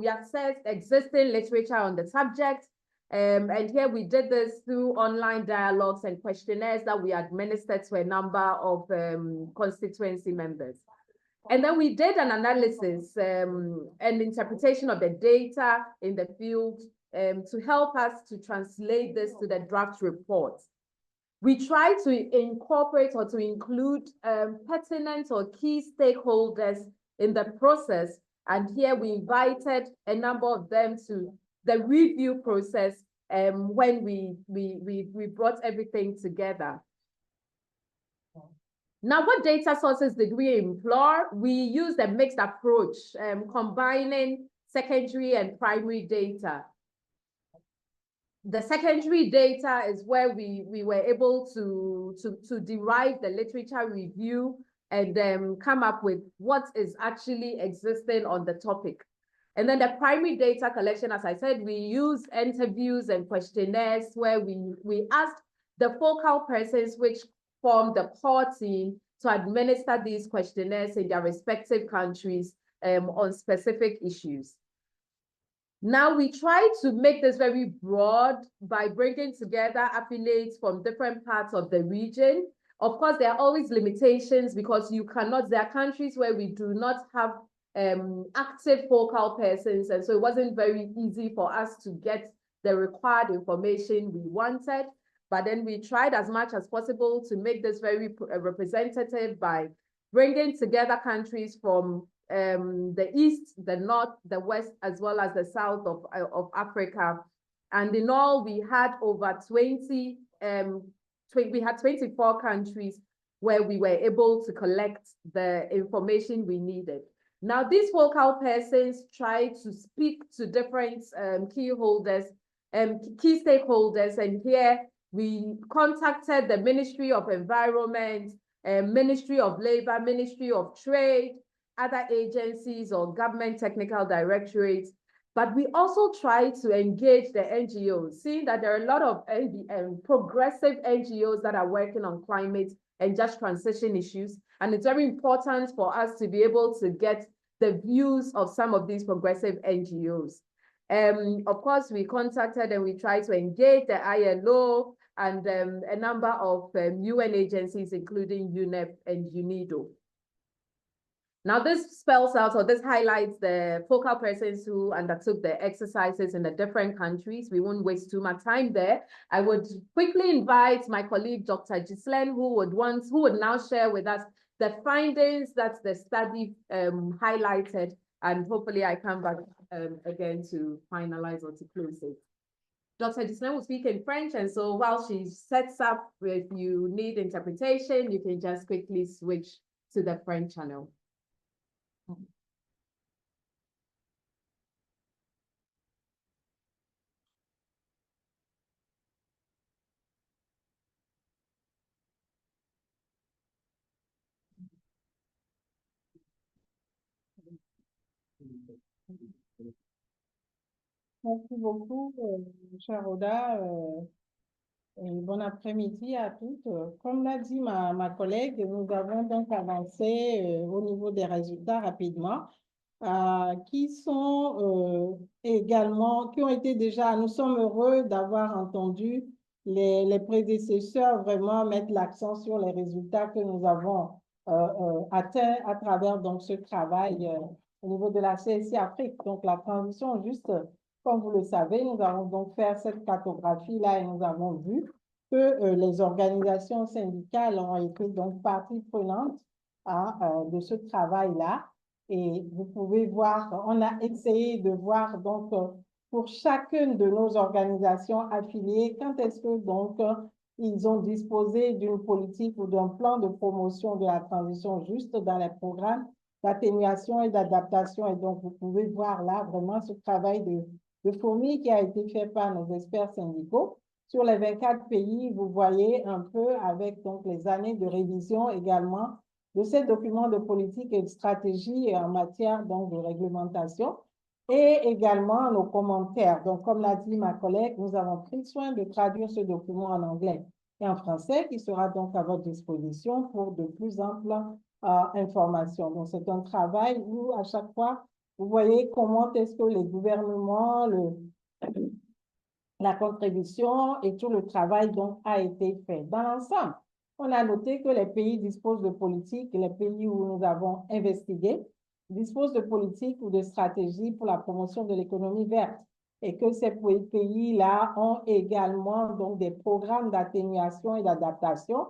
assessed existing literature on the subject. And here we did this through online dialogues and questionnaires that we administered to a number of constituency members. And then we did an analysis and interpretation of the data in the field to help us to translate this to the draft report. We tried to incorporate or to include pertinent or key stakeholders in the process. And here we invited a number of them to the review process when we brought everything together. Now, what data sources did we employ? We used a mixed approach, combining secondary and primary data. The secondary data is where we were able to derive the literature review and come up with what is actually existing on the topic. And then the primary data collection, as I said, we used interviews and questionnaires where we asked the focal persons which formed the core team to administer these questionnaires in their respective countries on specific issues. Now, we try to make this very broad by bringing together affiliates from different parts of the region. Of course, there are always limitations because there are countries where we do not have active focal persons, and so it wasn't very easy for us to get the required information we wanted. But then we tried as much as possible to make this very representative by bringing together countries from the east, the north, the west, as well as the south of Africa. And in all, we had over 24 countries where we were able to collect the information we needed. Now, these focal persons tried to speak to different key stakeholders, and here we contacted the Ministry of Environment, Ministry of Labor, Ministry of Trade, other agencies or government technical directorates. But we also try to engage the NGOs, seeing that there are a lot of progressive NGOs that are working on climate and just transition issues. And it's very important for us to be able to get the views of some of these progressive NGOs. Of course, we contacted and we tried to engage the ILO and a number of UN agencies, including UNEP and UNIDO. Now, this spells out, or this highlights the focal persons who undertook the exercises in the different countries. We won't waste too much time there. I would quickly invite my colleague, Dr. Ghislaine, who would now share with us the findings that the study highlighted, and hopefully I come back again to finalize or to close it. Dr. Ghislaine will speak in French, and so while she sets up, if you need interpretation, you can just quickly switch to the French channel. Merci beaucoup, cher Oda, et bon après-midi à toutes. Comme l'a dit ma collègue, nous avons donc avancé au niveau des résultats rapidement, qui sont également, qui ont été déjà, nous sommes heureux d'avoir entendu les prédécesseurs vraiment mettre l'accent sur les résultats que nous avons atteints à travers donc ce travail au niveau de la CSI Afrique. Donc la transition juste, comme vous le savez, nous allons donc faire cette cartographie-là et nous avons vu que les organisations syndicales ont été donc partie prenante de ce travail-là. Et vous pouvez voir, on a essayé de voir donc pour chacune de nos organisations affiliées, quand est-ce que donc ils ont disposé d'une politique ou d'un plan de promotion de la transition juste dans les programmes d'atténuation et d'adaptation. Et donc, vous pouvez voir là vraiment ce travail de fourmi qui a été fait par nos experts syndicaux. Sur les 24 pays, vous voyez un peu avec donc les années de révision également de ces documents de politique et de stratégie en matière donc de réglementation et également nos commentaires. Donc, comme l'a dit ma collègue, nous avons pris soin de traduire ce document en anglais et en français qui sera donc à votre disposition pour de plus amples informations. Donc, c'est un travail où à chaque fois, vous voyez comment est-ce que les gouvernements, la contribution et tout le travail donc a été fait. Dans l'ensemble, on a noté que les pays disposent de politiques, les pays où nous avons investigué, disposent de politiques ou de stratégies pour la promotion de l'économie verte et que ces pays-là ont également donc des programmes d'atténuation et d'adaptation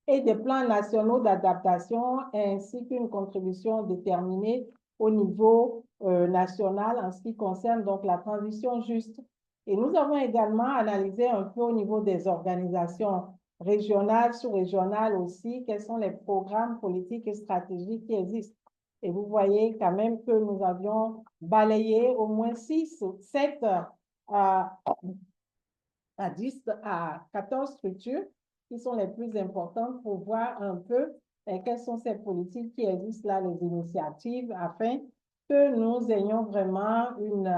et des plans nationaux d'adaptation ainsi qu'une contribution déterminée au niveau national en ce qui concerne donc la transition juste. Et nous avons également analysé un peu au niveau des organisations régionales, sous-régionales aussi, quels sont les programmes politiques et stratégiques qui existent. Et vous voyez quand même que nous avions balayé au moins 6, 7 à 10 à 14 structures qui sont les plus importantes pour voir un peu quelles sont ces politiques qui existent là, les initiatives, afin que nous ayons vraiment une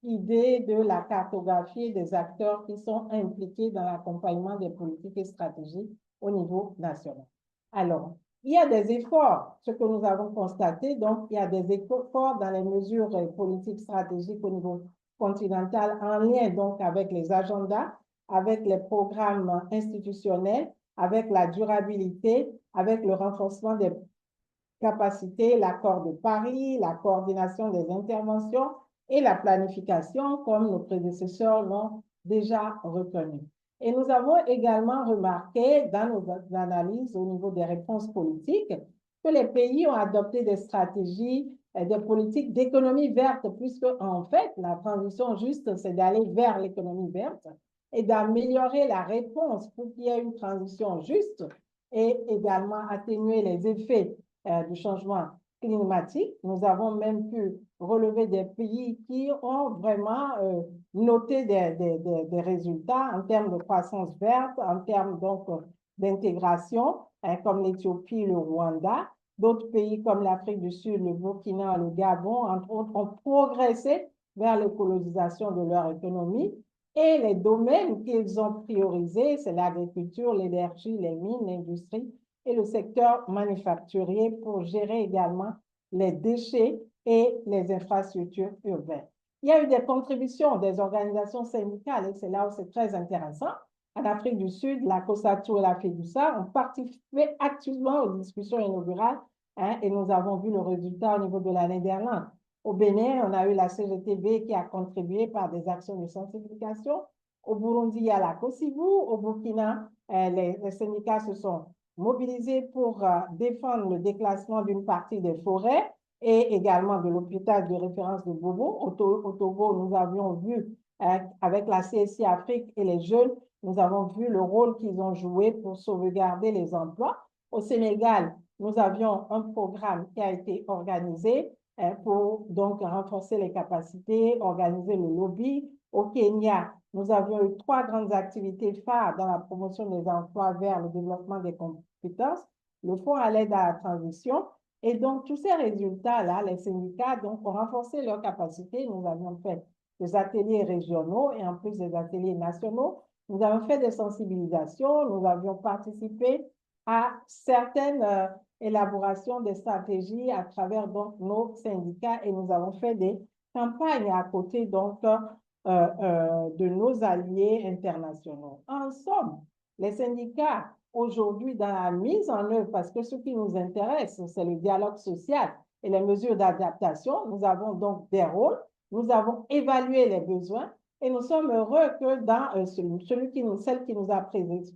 idée de la cartographie des acteurs qui sont impliqués dans l'accompagnement des politiques et stratégies au niveau national. Alors, il y a des efforts, ce que nous avons constaté, donc il y a des efforts dans les mesures politiques stratégiques au niveau continental en lien donc avec les agendas, avec les programmes institutionnels, avec la durabilité, avec le renforcement des capacités, l'accord de Paris, la coordination des interventions et la planification, comme nos prédécesseurs l'ont déjà reconnu. Et nous avons également remarqué dans nos analyses au niveau des réponses politiques que les pays ont adopté des stratégies, des politiques d'économie verte, puisque en fait, la transition juste, c'est d'aller vers l'économie verte et d'améliorer la réponse pour qu'il y ait une transition juste et également atténuer les effets du changement climatique. Nous avons même pu relever des pays qui ont vraiment noté des résultats en termes de croissance verte, en termes donc d'intégration, comme l'Éthiopie, le Rwanda. D'autres pays comme l'Afrique du Sud, le Burkina, le Gabon, entre autres, ont progressé vers l'écologisation de leur économie. Et les domaines qu'ils ont priorisés, c'est l'agriculture, l'énergie, les mines, l'industrie et le secteur manufacturier pour gérer également les déchets et les infrastructures urbaines. Il y a eu des contributions des organisations syndicales et c'est là où c'est très intéressant. En Afrique du Sud, la COSATU et la FEDUSA ont participé activement aux discussions inaugurales hein, et nous avons vu le résultat au niveau de la Néderlande. Au Bénin, on a eu la CGTB qui a contribué par des actions de sensibilisation. Au Burundi, il y a la COSIVU. Au Burkina, les syndicats se sont mobilisés pour défendre le déclassement d'une partie des forêts et également de l'hôpital de référence de Bobo. Au Togo, nous avions vu avec la CSI Afrique et les jeunes, nous avons vu le rôle qu'ils ont joué pour sauvegarder les emplois. Au Sénégal, nous avions un programme qui a été organisé pour donc renforcer les capacités, organiser le lobby. Au Kenya, nous avions eu 3 grandes activités phares dans la promotion des emplois vers le développement des compétences, le fonds à l'aide à la transition. Et donc, tous ces résultats-là, les syndicats donc, ont renforcé leurs capacités. Nous avions fait des ateliers régionaux et en plus des ateliers nationaux. Nous avons fait des sensibilisations. Nous avions participé à certaines élaborations des stratégies à travers donc, nos syndicats et nous avons fait des campagnes à côté donc, de nos alliés internationaux. En somme, les syndicats, aujourd'hui, dans la mise en œuvre, parce que ce qui nous intéresse, c'est le dialogue social et les mesures d'adaptation, nous avons donc des rôles, nous avons évalué les besoins et nous sommes heureux que dans celle qui nous a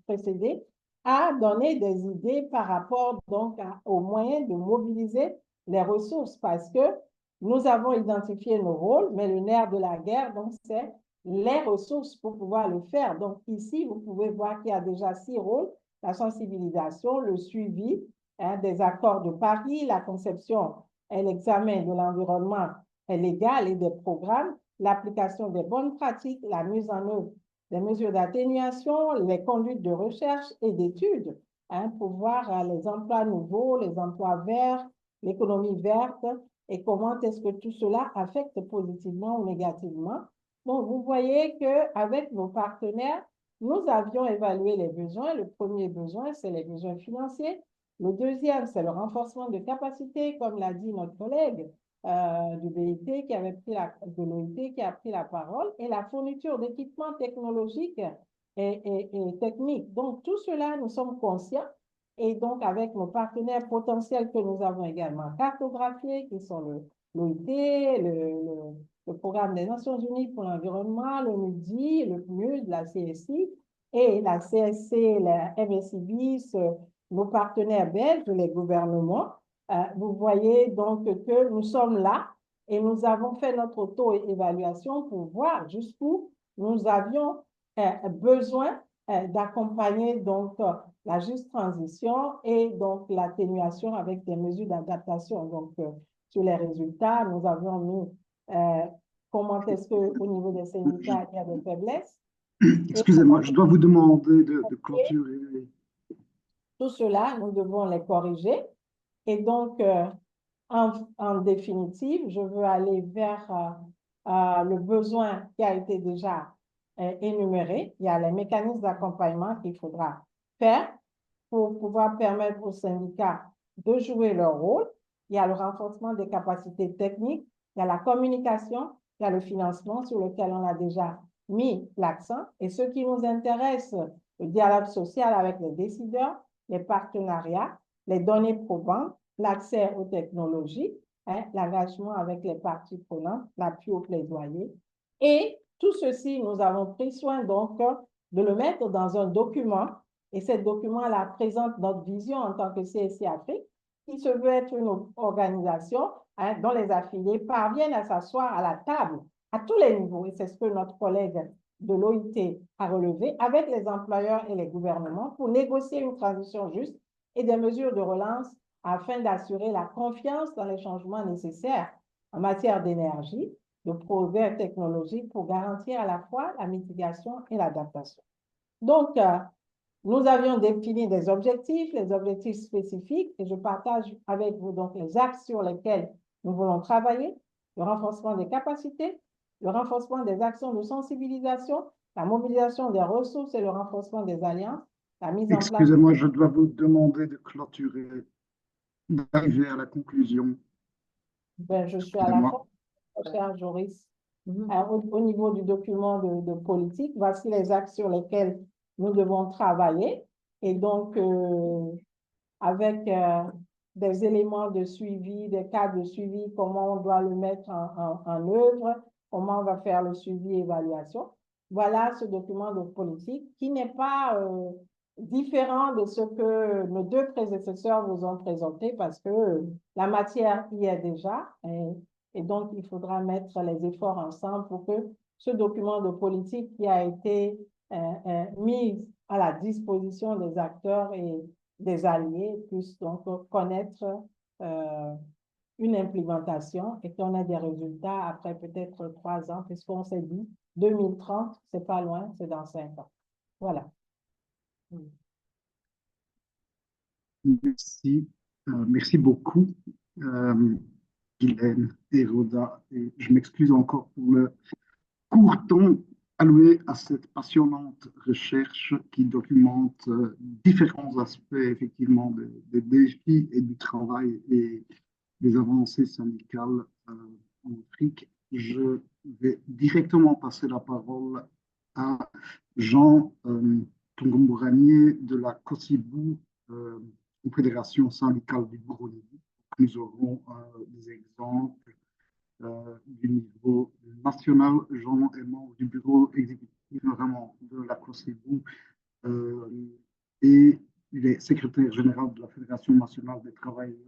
précédé a donné des idées par rapport donc aux moyens de mobiliser les ressources parce que nous avons identifié nos rôles, mais le nerf de la guerre, donc, c'est les ressources pour pouvoir le faire. Donc, ici, vous pouvez voir qu'il y a déjà 6 rôles, la sensibilisation, le suivi des accords de Paris, la conception et l'examen de l'environnement légal et des programmes, l'application des bonnes pratiques, la mise en œuvre des mesures d'atténuation, les conduites de recherche et d'études pour voir les emplois nouveaux, les emplois verts, l'économie verte, et comment est-ce que tout cela affecte positivement ou négativement. Donc, vous voyez qu'avec nos partenaires, nous avions évalué les besoins. Le premier besoin, c'est les besoins financiers. Le deuxième, c'est le renforcement de capacités, comme l'a dit notre collègue du BIT de l'OIT qui a pris la parole, et la fourniture d'équipements technologiques et techniques. Donc, tout cela, nous sommes conscients. Et donc, avec nos partenaires potentiels que nous avons également cartographiés, qui sont l'OIT, le Programme des Nations Unies pour l'environnement, le MUDI, le PNUD, la CSI, et la CSC, la MSIBIS, nos partenaires belges, les gouvernements. Vous voyez donc que nous sommes là et nous avons fait notre auto-évaluation pour voir jusqu'où nous avions besoin d'accompagner donc la juste transition et donc l'atténuation avec des mesures d'adaptation. Donc, sur les résultats, nous avions mis comment est-ce qu'au niveau des syndicats, il y a des faiblesses. Excusez-moi, je dois vous demander de clôturer. Tout cela, nous devons les corriger. Et donc, en définitive, je veux aller vers le besoin qui a été déjà énuméré. Il y a les mécanismes d'accompagnement qu'il faudra faire pour pouvoir permettre aux syndicats de jouer leur rôle. Il y a le renforcement des capacités techniques, il y a la communication, il y a le financement sur lequel on a déjà mis l'accent. Et ce qui nous intéresse, le dialogue social avec les décideurs, les partenariats, les données probantes, l'accès aux technologies, l'engagement avec les parties prenantes, l'appui au plaidoyer. Et tout ceci, nous avons pris soin donc de le mettre dans un document. Et ce document-là présente notre vision en tant que CSI Afrique, qui se veut être une organisation dont les affiliés parviennent à s'asseoir à la table à tous les niveaux. Et c'est ce que notre collègue de l'OIT a relevé avec les employeurs et les gouvernements pour négocier une transition juste et des mesures de relance afin d'assurer la confiance dans les changements nécessaires en matière d'énergie, de progrès technologiques pour garantir à la fois la mitigation et l'adaptation. Donc, nous avions défini des objectifs, les objectifs spécifiques, et je partage avec vous donc les axes sur lesquels nous voulons travailler, le renforcement des capacités, le renforcement des actions de sensibilisation, la mobilisation des ressources et le renforcement des alliances, la mise en place... Excusez-moi, je dois vous demander de clôturer, d'arriver à la conclusion. Ben, je suis à la fin, cher Joris. Au niveau du document de politique, voici les axes sur lesquels nous devons travailler. Et donc, avec des éléments de suivi, des cas de suivi, comment on doit le mettre en œuvre, comment on va faire le suivi et évaluation. Voilà ce document de politique qui n'est pas différent de ce que nos deux prédécesseurs vous ont présenté parce que la matière y est déjà et donc il faudra mettre les efforts ensemble pour que ce document de politique qui a été mis à la disposition des acteurs et des alliés puisse donc connaître une implémentation et qu'on ait des résultats après peut-être 3 ans, puisqu'on s'est dit 2030, c'est pas loin, c'est dans 5 ans. Voilà. Merci, merci beaucoup, Guylaine et Rhoda. Et je m'excuse encore pour le court temps alloué à cette passionnante recherche qui documente différents aspects, effectivement, des défis et du travail et des avancées syndicales en Afrique. Je vais directement passer la parole à Jean Tongombouranier de la COSIBU, Confédération syndicale du Burundi. Nous aurons des exemples du niveau national. Jean est membre du bureau exécutif, notamment de la COSIBU, et il est secrétaire général de la Fédération nationale des travailleurs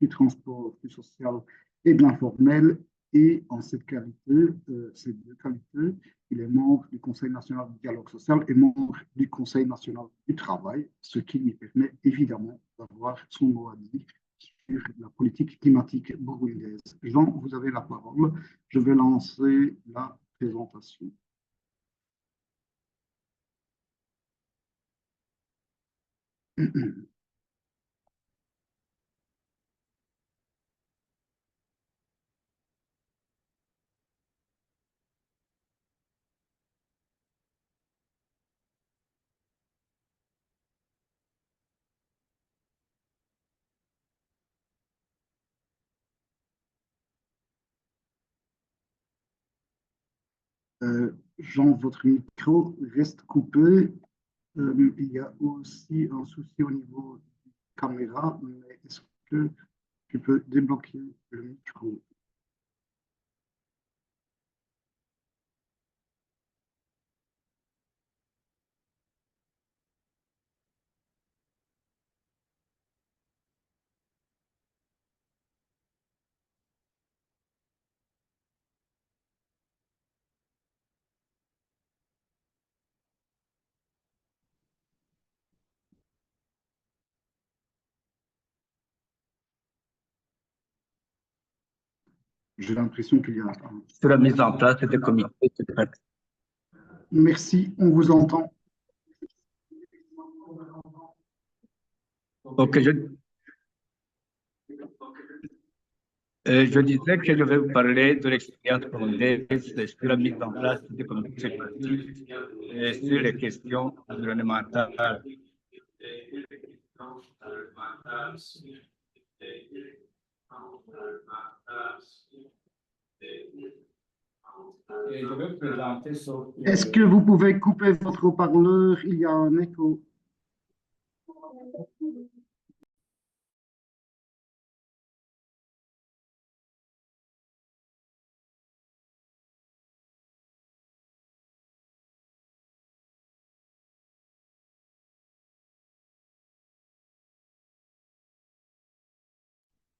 du transport, du social et de l'informel. Et en cette qualité, ces deux qualités, il est membre du Conseil national du dialogue social et membre du Conseil national du travail, ce qui lui permet évidemment d'avoir son mot à dire sur la politique climatique burundaise. Jean, vous avez la parole. Je vais lancer la présentation. Jean, votre micro reste coupé. Il y a aussi un souci au niveau de la caméra, mais est-ce que tu peux débloquer le micro? J'ai l'impression qu'il y a un... Sur la mise en place des comités. Merci, on vous entend. Ok, je disais que je vais vous parler de l'expérience burundaise sur la mise en place des comités politiques et sur les questions environnementales. Et je vais présenter ça. Est-ce que vous pouvez couper votre haut-parleur? Il y a un écho.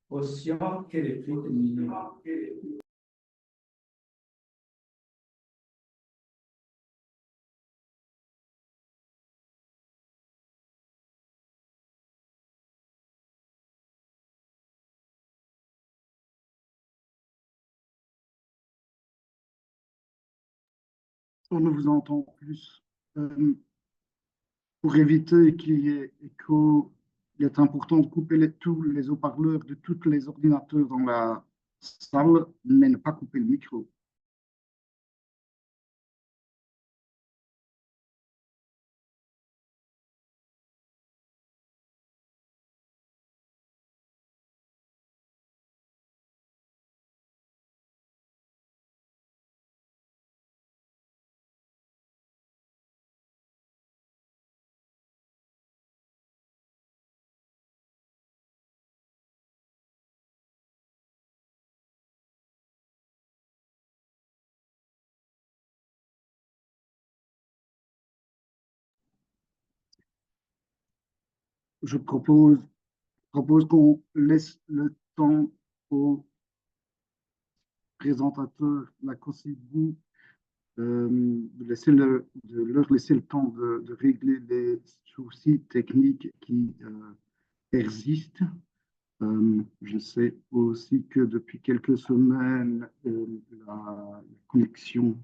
Conscient que les prix minimum. On ne vous entend plus. Pour éviter qu'il y ait écho, il est important de couper tous les haut-parleurs de tous les ordinateurs dans la salle, mais ne pas couper le micro. je propose qu'on laisse le temps aux présentateurs de la COSIBU de leur laisser le temps de régler les soucis techniques qui persistent. Je sais aussi que depuis quelques semaines, la connexion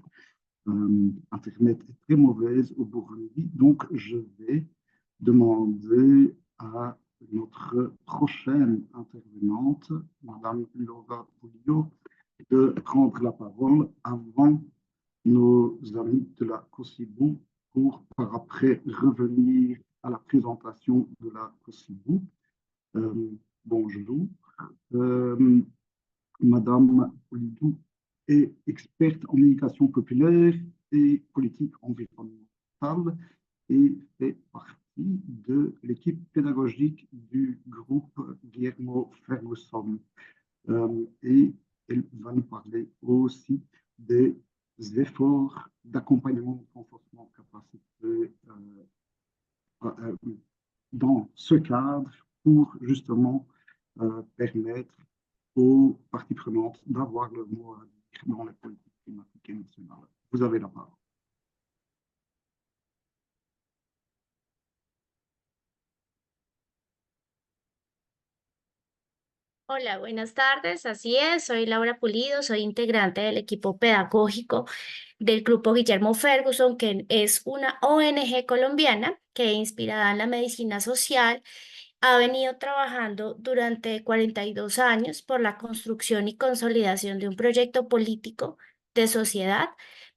Internet est très mauvaise au Burundi. Donc, je vais demander à notre prochaine intervenante, Madame Laura Pouliot, de prendre la parole avant nos amis de la COSIBU pour par après revenir à la présentation de la COSIBU. Bonjour. Madame Polidou est experte en éducation populaire et politique environnementale et fait partie de l'équipe pédagogique du groupe Guillermo Ferguson. Et elle va nous parler aussi des efforts d'accompagnement de renforcement de capacité dans ce cadre pour justement permettre aux parties prenantes d'avoir le mot à dire dans les politiques climatiques et nationales. Vous avez la parole. Hola, buenas tardes. Así es, soy Laura Pulido, soy integrante del equipo pedagógico del Grupo Guillermo Ferguson, que es una ONG colombiana que, inspirada en la medicina social, ha venido trabajando durante 42 años por la construcción y consolidación de un proyecto político de sociedad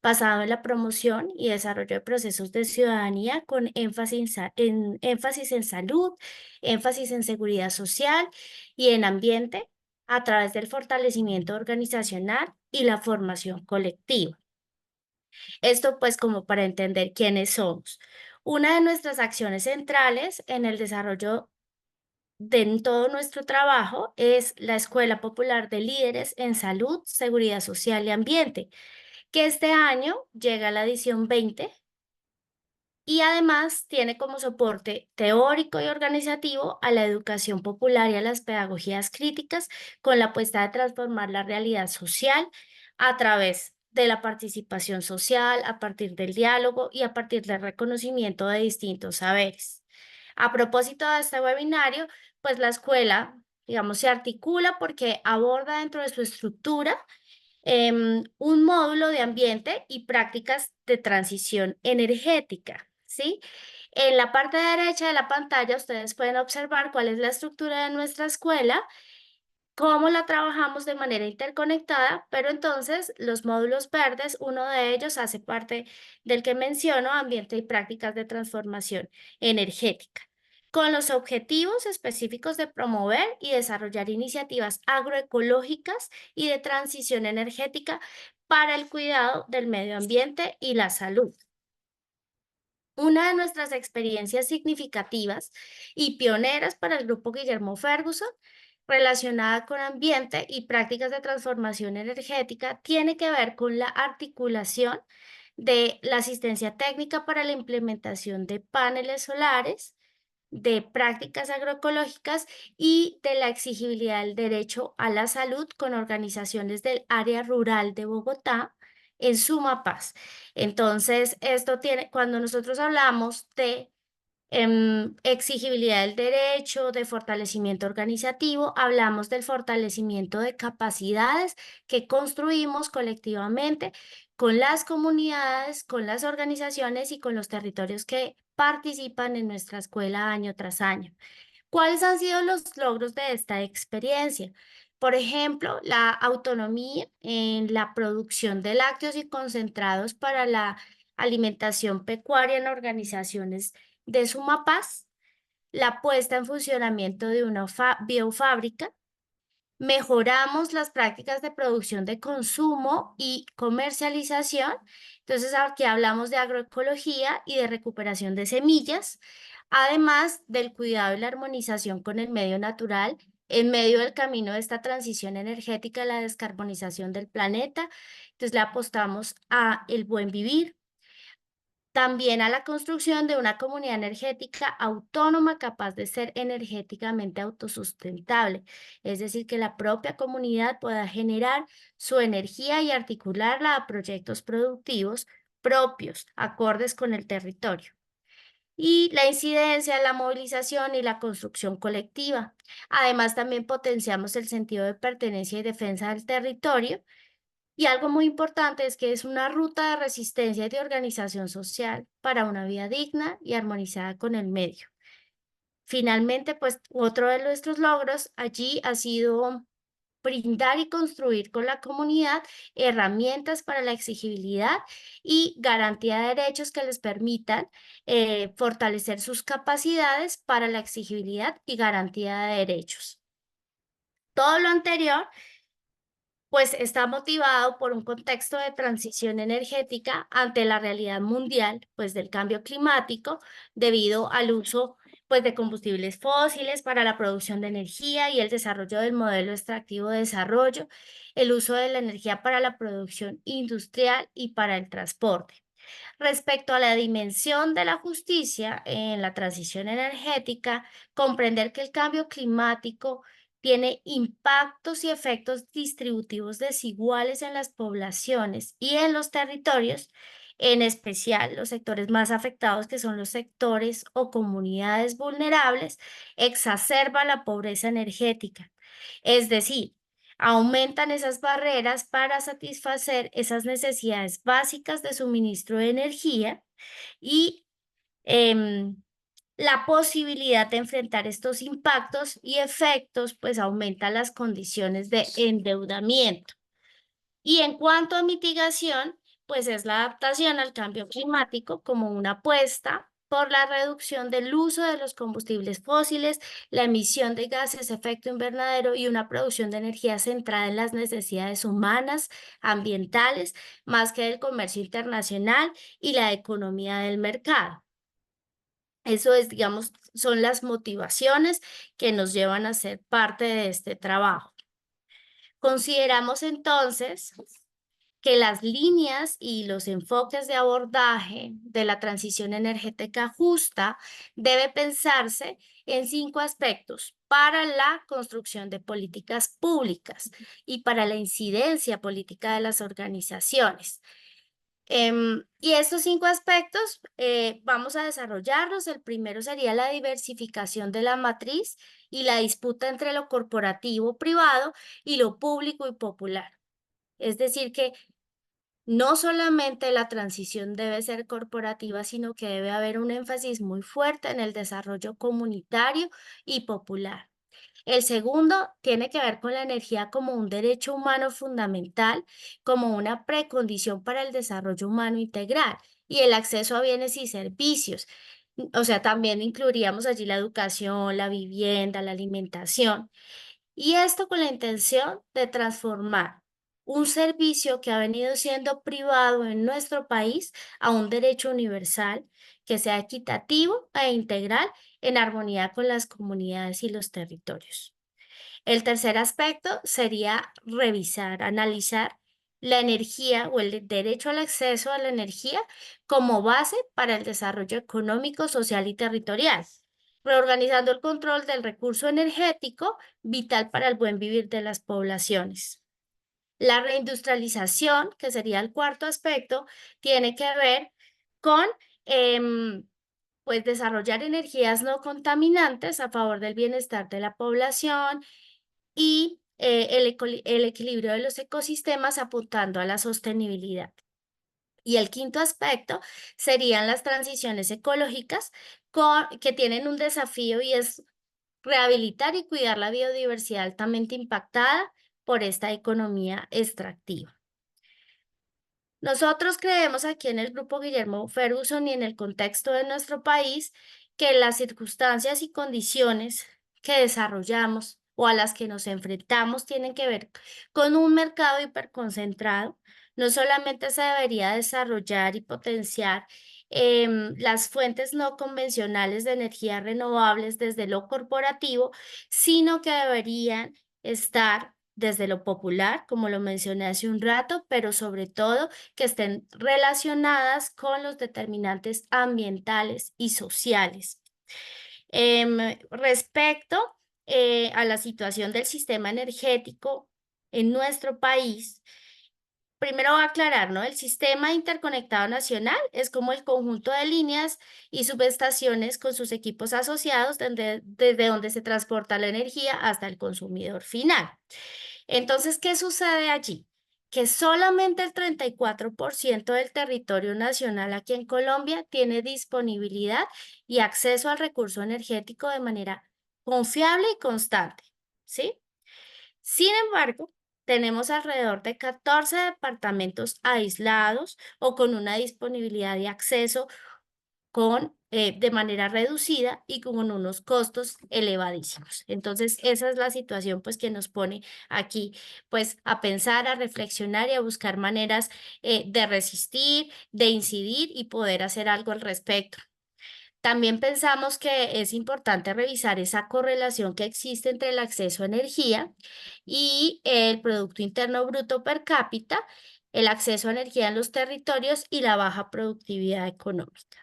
basado en la promoción y desarrollo de procesos de ciudadanía con énfasis en salud, énfasis en seguridad social y en ambiente a través del fortalecimiento organizacional y la formación colectiva. Esto pues como para entender quiénes somos. Una de nuestras acciones centrales en el desarrollo de todo nuestro trabajo es la Escuela Popular de Líderes en Salud, Seguridad Social y Ambiente, que este año llega a la edición 20 y además tiene como soporte teórico y organizativo a la educación popular y a las pedagogías críticas con la apuesta de transformar la realidad social a través de la participación social, a partir del diálogo y a partir del reconocimiento de distintos saberes. A propósito de este webinario, pues la escuela, digamos, se articula porque aborda dentro de su estructura un módulo de ambiente y prácticas de transición energética, ¿sí? En la parte derecha de la pantalla ustedes pueden observar cuál es la estructura de nuestra escuela, cómo la trabajamos de manera interconectada, pero entonces los módulos verdes, uno de ellos hace parte del que menciono, ambiente y prácticas de transformación energética, con los objetivos específicos de promover y desarrollar iniciativas agroecológicas y de transición energética para el cuidado del medio ambiente y la salud. Una de nuestras experiencias significativas y pioneras para el Grupo Guillermo Ferguson, relacionada con ambiente y prácticas de transformación energética, tiene que ver con la articulación de la asistencia técnica para la implementación de paneles solares, de prácticas agroecológicas y de la exigibilidad del derecho a la salud con organizaciones del área rural de Bogotá en Sumapaz. Entonces, esto tiene, cuando nosotros hablamos de exigibilidad del derecho, de fortalecimiento organizativo, hablamos del fortalecimiento de capacidades que construimos colectivamente con las comunidades, con las organizaciones y con los territorios que participan en nuestra escuela año tras año. ¿Cuáles han sido los logros de esta experiencia? Por ejemplo, la autonomía en la producción de lácteos y concentrados para la alimentación pecuaria en organizaciones de Sumapaz, la puesta en funcionamiento de una biofábrica, mejoramos las prácticas de producción de consumo y comercialización. Entonces, aquí hablamos de agroecología y de recuperación de semillas, además del cuidado y la armonización con el medio natural en medio del camino de esta transición energética, la descarbonización del planeta. Entonces, le apostamos a el buen vivir. También a la construcción de una comunidad energética autónoma capaz de ser energéticamente autosustentable, es decir, que la propia comunidad pueda generar su energía y articularla a proyectos productivos propios, acordes con el territorio. Y la incidencia, la movilización y la construcción colectiva. Además, también potenciamos el sentido de pertenencia y defensa del territorio. Y algo muy importante es que es una ruta de resistencia y de organización social para una vida digna y armonizada con el medio. Finalmente, pues otro de nuestros logros allí ha sido brindar y construir con la comunidad herramientas para la exigibilidad y garantía de derechos que les permitan fortalecer sus capacidades para la exigibilidad y garantía de derechos. Todo lo anterior pues está motivado por un contexto de transición energética ante la realidad mundial, pues del cambio climático, debido al uso pues de combustibles fósiles para la producción de energía y el desarrollo del modelo extractivo de desarrollo, el uso de la energía para la producción industrial y para el transporte. Respecto a la dimensión de la justicia en la transición energética, comprender que el cambio climático tiene impactos y efectos distributivos desiguales en las poblaciones y en los territorios, en especial los sectores más afectados, que son los sectores o comunidades vulnerables, exacerba la pobreza energética. Es decir, aumentan esas barreras para satisfacer esas necesidades básicas de suministro de energía y la posibilidad de enfrentar estos impactos y efectos, pues aumenta las condiciones de endeudamiento. Y en cuanto a mitigación, pues es la adaptación al cambio climático como una apuesta por la reducción del uso de los combustibles fósiles, la emisión de gases de efecto invernadero y una producción de energía centrada en las necesidades humanas, ambientales, más que del comercio internacional y la economía del mercado. Eso es, digamos, son las motivaciones que nos llevan a ser parte de este trabajo. Consideramos entonces que las líneas y los enfoques de abordaje de la transición energética justa debe pensarse en 5 aspectos para la construcción de políticas públicas y para la incidencia política de las organizaciones. Y estos 5 aspectos vamos a desarrollarlos. El primero sería la diversificación de la matriz y la disputa entre lo corporativo privado y lo público y popular. Es decir, que no solamente la transición debe ser corporativa, sino que debe haber un énfasis muy fuerte en el desarrollo comunitario y popular. El segundo tiene que ver con la energía como un derecho humano fundamental, como una precondición para el desarrollo humano integral y el acceso a bienes y servicios. O sea, también incluiríamos allí la educación, la vivienda, la alimentación. Y esto con la intención de transformar un servicio que ha venido siendo privado en nuestro país a un derecho universal que sea equitativo e integral en armonía con las comunidades y los territorios. El tercer aspecto sería revisar, analizar la energía o el derecho al acceso a la energía como base para el desarrollo económico, social y territorial, reorganizando el control del recurso energético vital para el buen vivir de las poblaciones. La reindustrialización, que sería el cuarto aspecto, tiene que ver con pues desarrollar energías no contaminantes a favor del bienestar de la población y el equilibrio de los ecosistemas apuntando a la sostenibilidad. Y el quinto aspecto serían las transiciones ecológicas que tienen un desafío y es rehabilitar y cuidar la biodiversidad altamente impactada por esta economía extractiva. Nosotros creemos aquí en el Grupo Guillermo Ferguson y en el contexto de nuestro país que las circunstancias y condiciones que desarrollamos o a las que nos enfrentamos tienen que ver con un mercado hiperconcentrado. No solamente se debería desarrollar y potenciar las fuentes no convencionales de energía renovables desde lo corporativo, sino que deberían estar desde lo popular, como lo mencioné hace un rato, pero sobre todo que estén relacionadas con los determinantes ambientales y sociales. Respecto a la situación del sistema energético en nuestro país, primero voy a aclarar, ¿no? El sistema interconectado nacional es como el conjunto de líneas y subestaciones con sus equipos asociados desde donde se transporta la energía hasta el consumidor final. Entonces, ¿qué sucede allí? Que solamente el 34% del territorio nacional aquí en Colombia tiene disponibilidad y acceso al recurso energético de manera confiable y constante, ¿sí? Sin embargo, tenemos alrededor de 14 departamentos aislados o con una disponibilidad de acceso de manera reducida y con unos costos elevadísimos. Entonces, esa es la situación pues, que nos pone aquí pues, a pensar, a reflexionar y a buscar maneras de resistir, de incidir y poder hacer algo al respecto. También pensamos que es importante revisar esa correlación que existe entre el acceso a energía y el Producto Interno Bruto per cápita, el acceso a energía en los territorios y la baja productividad económica.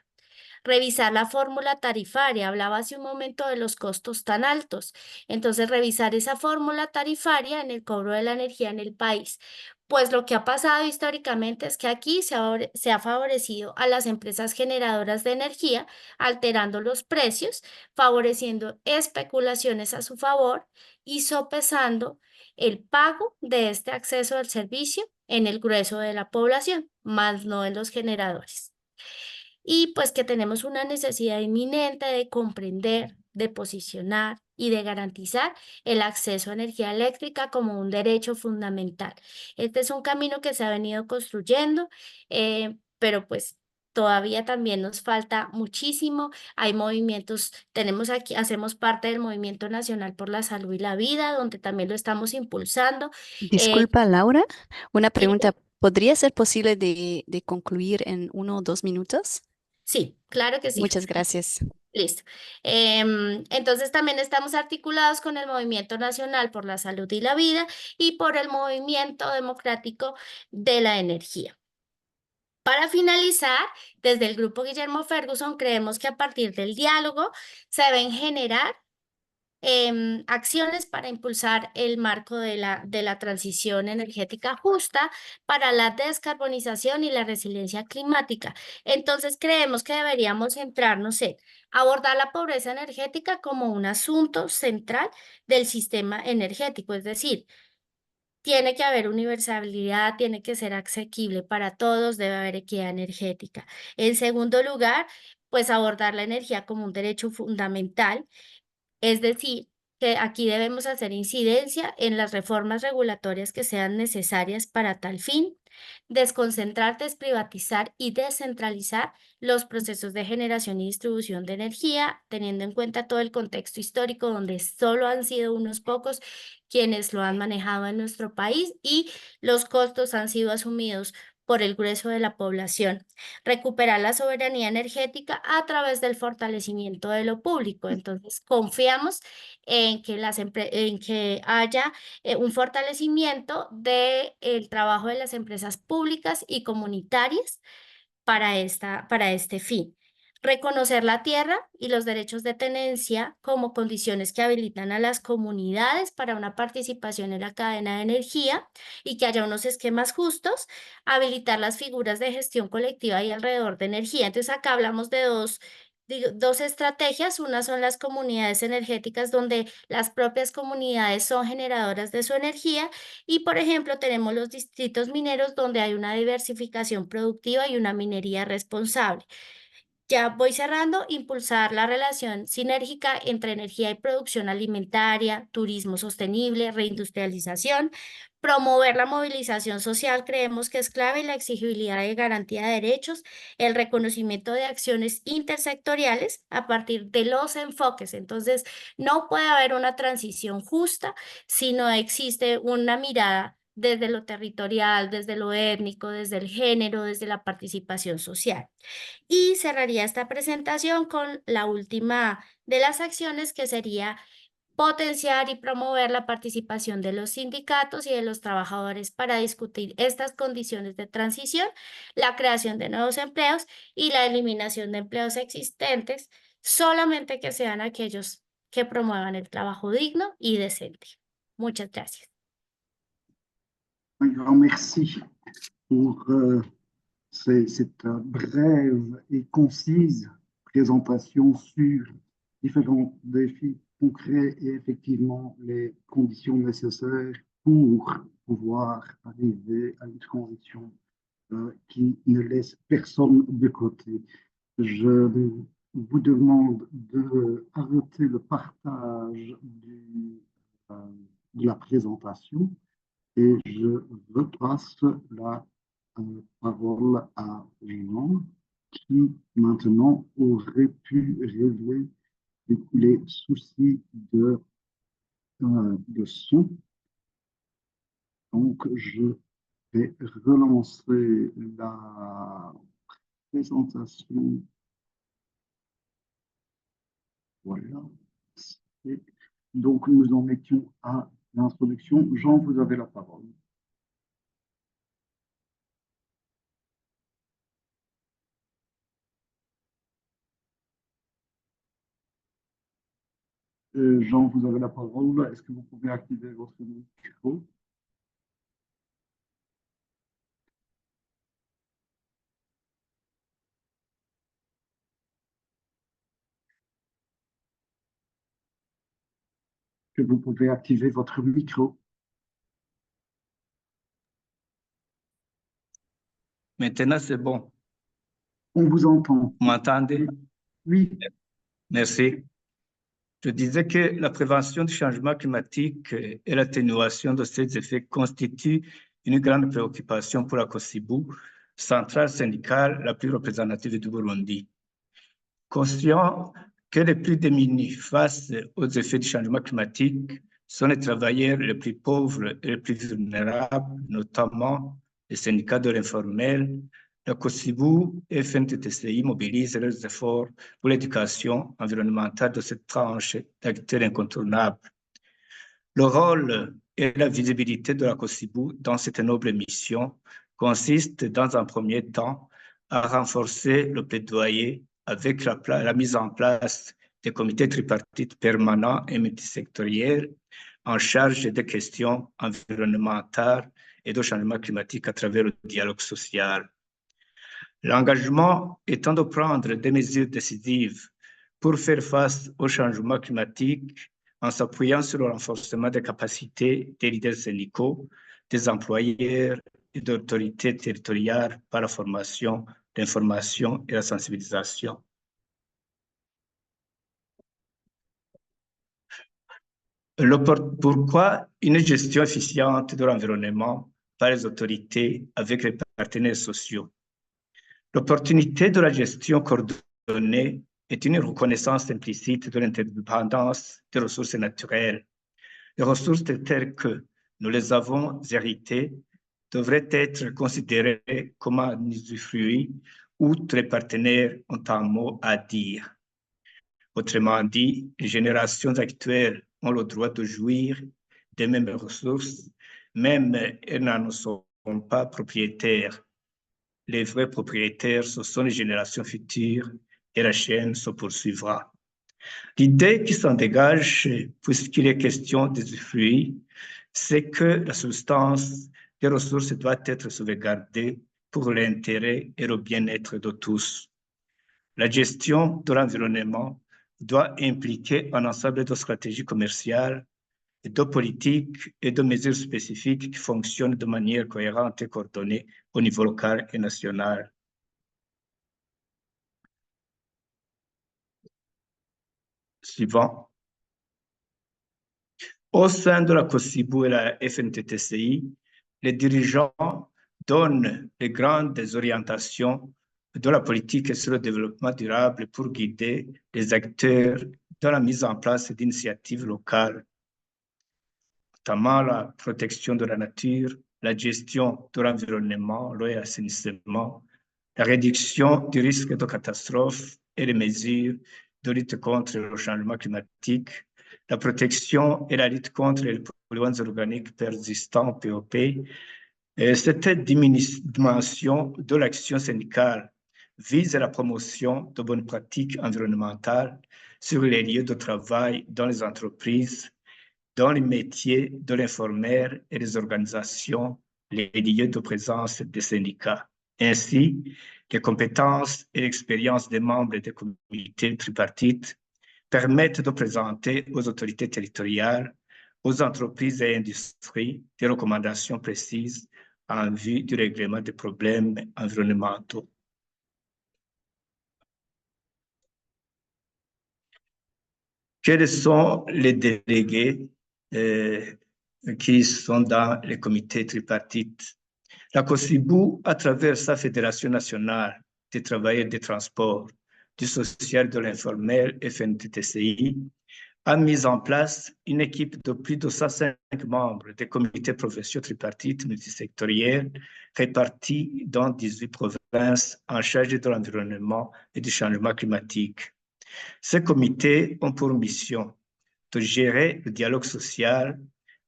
Revisar la fórmula tarifaria, hablaba hace un momento de los costos tan altos, entonces revisar esa fórmula tarifaria en el cobro de la energía en el país. Pues lo que ha pasado históricamente es que aquí se ha favorecido a las empresas generadoras de energía, alterando los precios, favoreciendo especulaciones a su favor y sopesando el pago de este acceso al servicio en el grueso de la población, más no en los generadores. Y pues que tenemos una necesidad inminente de comprender, de posicionar y de garantizar el acceso a energía eléctrica como un derecho fundamental. Este es un camino que se ha venido construyendo, pero pues todavía también nos falta muchísimo. Hay movimientos, tenemos aquí, hacemos parte del Movimiento Nacional por la Salud y la Vida, donde también lo estamos impulsando. Disculpa, Laura, una Sí. pregunta. ¿Podría ser posible de concluir en 1 o 2 minutos? Sí, claro que sí. Muchas gracias. Listo. Entonces también estamos articulados con el Movimiento Nacional por la Salud y la Vida y por el Movimiento Democrático de la Energía. Para finalizar, desde el Grupo Guillermo Ferguson creemos que a partir del diálogo se deben generar acciones para impulsar el marco de la transición energética justa para la descarbonización y la resiliencia climática. Entonces creemos que deberíamos centrarnos en abordar la pobreza energética como un asunto central del sistema energético, es decir, tiene que haber universalidad, tiene que ser asequible para todos, debe haber equidad energética. En segundo lugar, pues abordar la energía como un derecho fundamental. Es decir, que aquí debemos hacer incidencia en las reformas regulatorias que sean necesarias para tal fin, desconcentrar, desprivatizar y descentralizar los procesos de generación y distribución de energía, teniendo en cuenta todo el contexto histórico donde solo han sido unos pocos quienes lo han manejado en nuestro país y los costos han sido asumidos por el grueso de la población. Recuperar la soberanía energética a través del fortalecimiento de lo público. Entonces, confiamos en que, en que haya un fortalecimiento del trabajo de las empresas públicas y comunitarias para este fin. Reconocer la tierra y los derechos de tenencia como condiciones que habilitan a las comunidades para una participación en la cadena de energía y que haya unos esquemas justos, habilitar las figuras de gestión colectiva y alrededor de energía. Entonces acá hablamos de dos estrategias. Una son las comunidades energéticas donde las propias comunidades son generadoras de su energía y, por ejemplo, tenemos los distritos mineros donde hay una diversificación productiva y una minería responsable. Ya voy cerrando, impulsar la relación sinérgica entre energía y producción alimentaria, turismo sostenible, reindustrialización, promover la movilización social, creemos que es clave la exigibilidad de garantía de derechos, el reconocimiento de acciones intersectoriales a partir de los enfoques. Entonces, no puede haber una transición justa si no existe una mirada desde lo territorial, desde lo étnico, desde el género, desde la participación social. Y cerraría esta presentación con la última de las acciones, que sería potenciar y promover la participación de los sindicatos y de los trabajadores para discutir estas condiciones de transición, la creación de nuevos empleos y la eliminación de empleos existentes, solamente que sean aquellos que promuevan el trabajo digno y decente. Muchas gracias. Un grand merci pour cette brève et concise présentation sur différents défis concrets et effectivement les conditions nécessaires pour pouvoir arriver à une transition qui ne laisse personne de côté. Je vous demande d'arrêter le partage de la présentation et je repasse la parole à Jean qui maintenant aurait pu régler les soucis de son. Donc, je vais relancer la présentation. Voilà. Et donc, nous en étions à l'introduction. Jean, vous avez la parole. Jean, vous avez la parole. Est-ce que vous pouvez activer votre micro? Que vous pouvez activer votre micro. Maintenant, c'est bon. On vous entend. Vous m'entendez? Oui. Merci. Je disais que la prévention du changement climatique et l'atténuation de ses effets constituent une grande préoccupation pour la COSIBU, centrale syndicale la plus représentative du Burundi. Conscient que les plus démunis face aux effets du changement climatique sont les travailleurs les plus pauvres et les plus vulnérables, notamment les syndicats de l'informel, la COSIBU et FNTTCI mobilisent leurs efforts pour l'éducation environnementale de cette tranche d'acteurs incontournables. Le rôle et la visibilité de la COSIBU dans cette noble mission consiste, dans un premier temps, à renforcer le plaidoyer avec la mise en place des comités tripartites permanents et multisectoriels en charge des questions environnementales et de changement climatique à travers le dialogue social. L'engagement étant de prendre des mesures décisives pour faire face au changement climatique en s'appuyant sur le renforcement des capacités des leaders syndicaux, des employeurs et d'autorités territoriales par la formation, l'information et la sensibilisation. Pourquoi une gestion efficiente de l'environnement par les autorités avec les partenaires sociaux? L'opportunité de la gestion coordonnée est une reconnaissance implicite de l'interdépendance des ressources naturelles. Les ressources telles que nous les avons héritées devraient être considérées comme un usufruit où tous les partenaires ont un mot à dire. Autrement dit, les générations actuelles ont le droit de jouir des mêmes ressources, même elles n'en sont pas propriétaires. Les vrais propriétaires, ce sont les générations futures et la chaîne se poursuivra. L'idée qui s'en dégage, puisqu'il est question d'usufruit, c'est que la substance des ressources doit être sauvegardée pour l'intérêt et le bien-être de tous. La gestion de l'environnement doit impliquer un ensemble de stratégies commerciales, de politiques et de mesures spécifiques qui fonctionnent de manière cohérente et coordonnée au niveau local et national. Suivant. Au sein de la COSIBU et la FNTTCI, les dirigeants donnent les grandes orientations de la politique sur le développement durable pour guider les acteurs dans la mise en place d'initiatives locales, notamment la protection de la nature, la gestion de l'environnement, l'eau et l'assainissement, la réduction du risque de catastrophe et les mesures de lutte contre le changement climatique, la protection et la lutte contre les polluants organiques persistants, POP. Cette dimension de l'action syndicale vise la promotion de bonnes pratiques environnementales sur les lieux de travail dans les entreprises, dans les métiers de l'informel et les organisations, les lieux de présence des syndicats. Ainsi, les compétences et l'expérience des membres des comités tripartites permettent de présenter aux autorités territoriales, aux entreprises et industries des recommandations précises en vue du règlement des problèmes environnementaux. Quels sont les délégués qui sont dans les comités tripartites? La COSIBU, à travers sa Fédération nationale des travailleurs des transports, du social, de l'informel, FNTTCI, a mis en place une équipe de plus de 105 membres des comités provinciaux tripartites multisectoriels répartis dans 18 provinces en charge de l'environnement et du changement climatique. Ces comités ont pour mission de gérer le dialogue social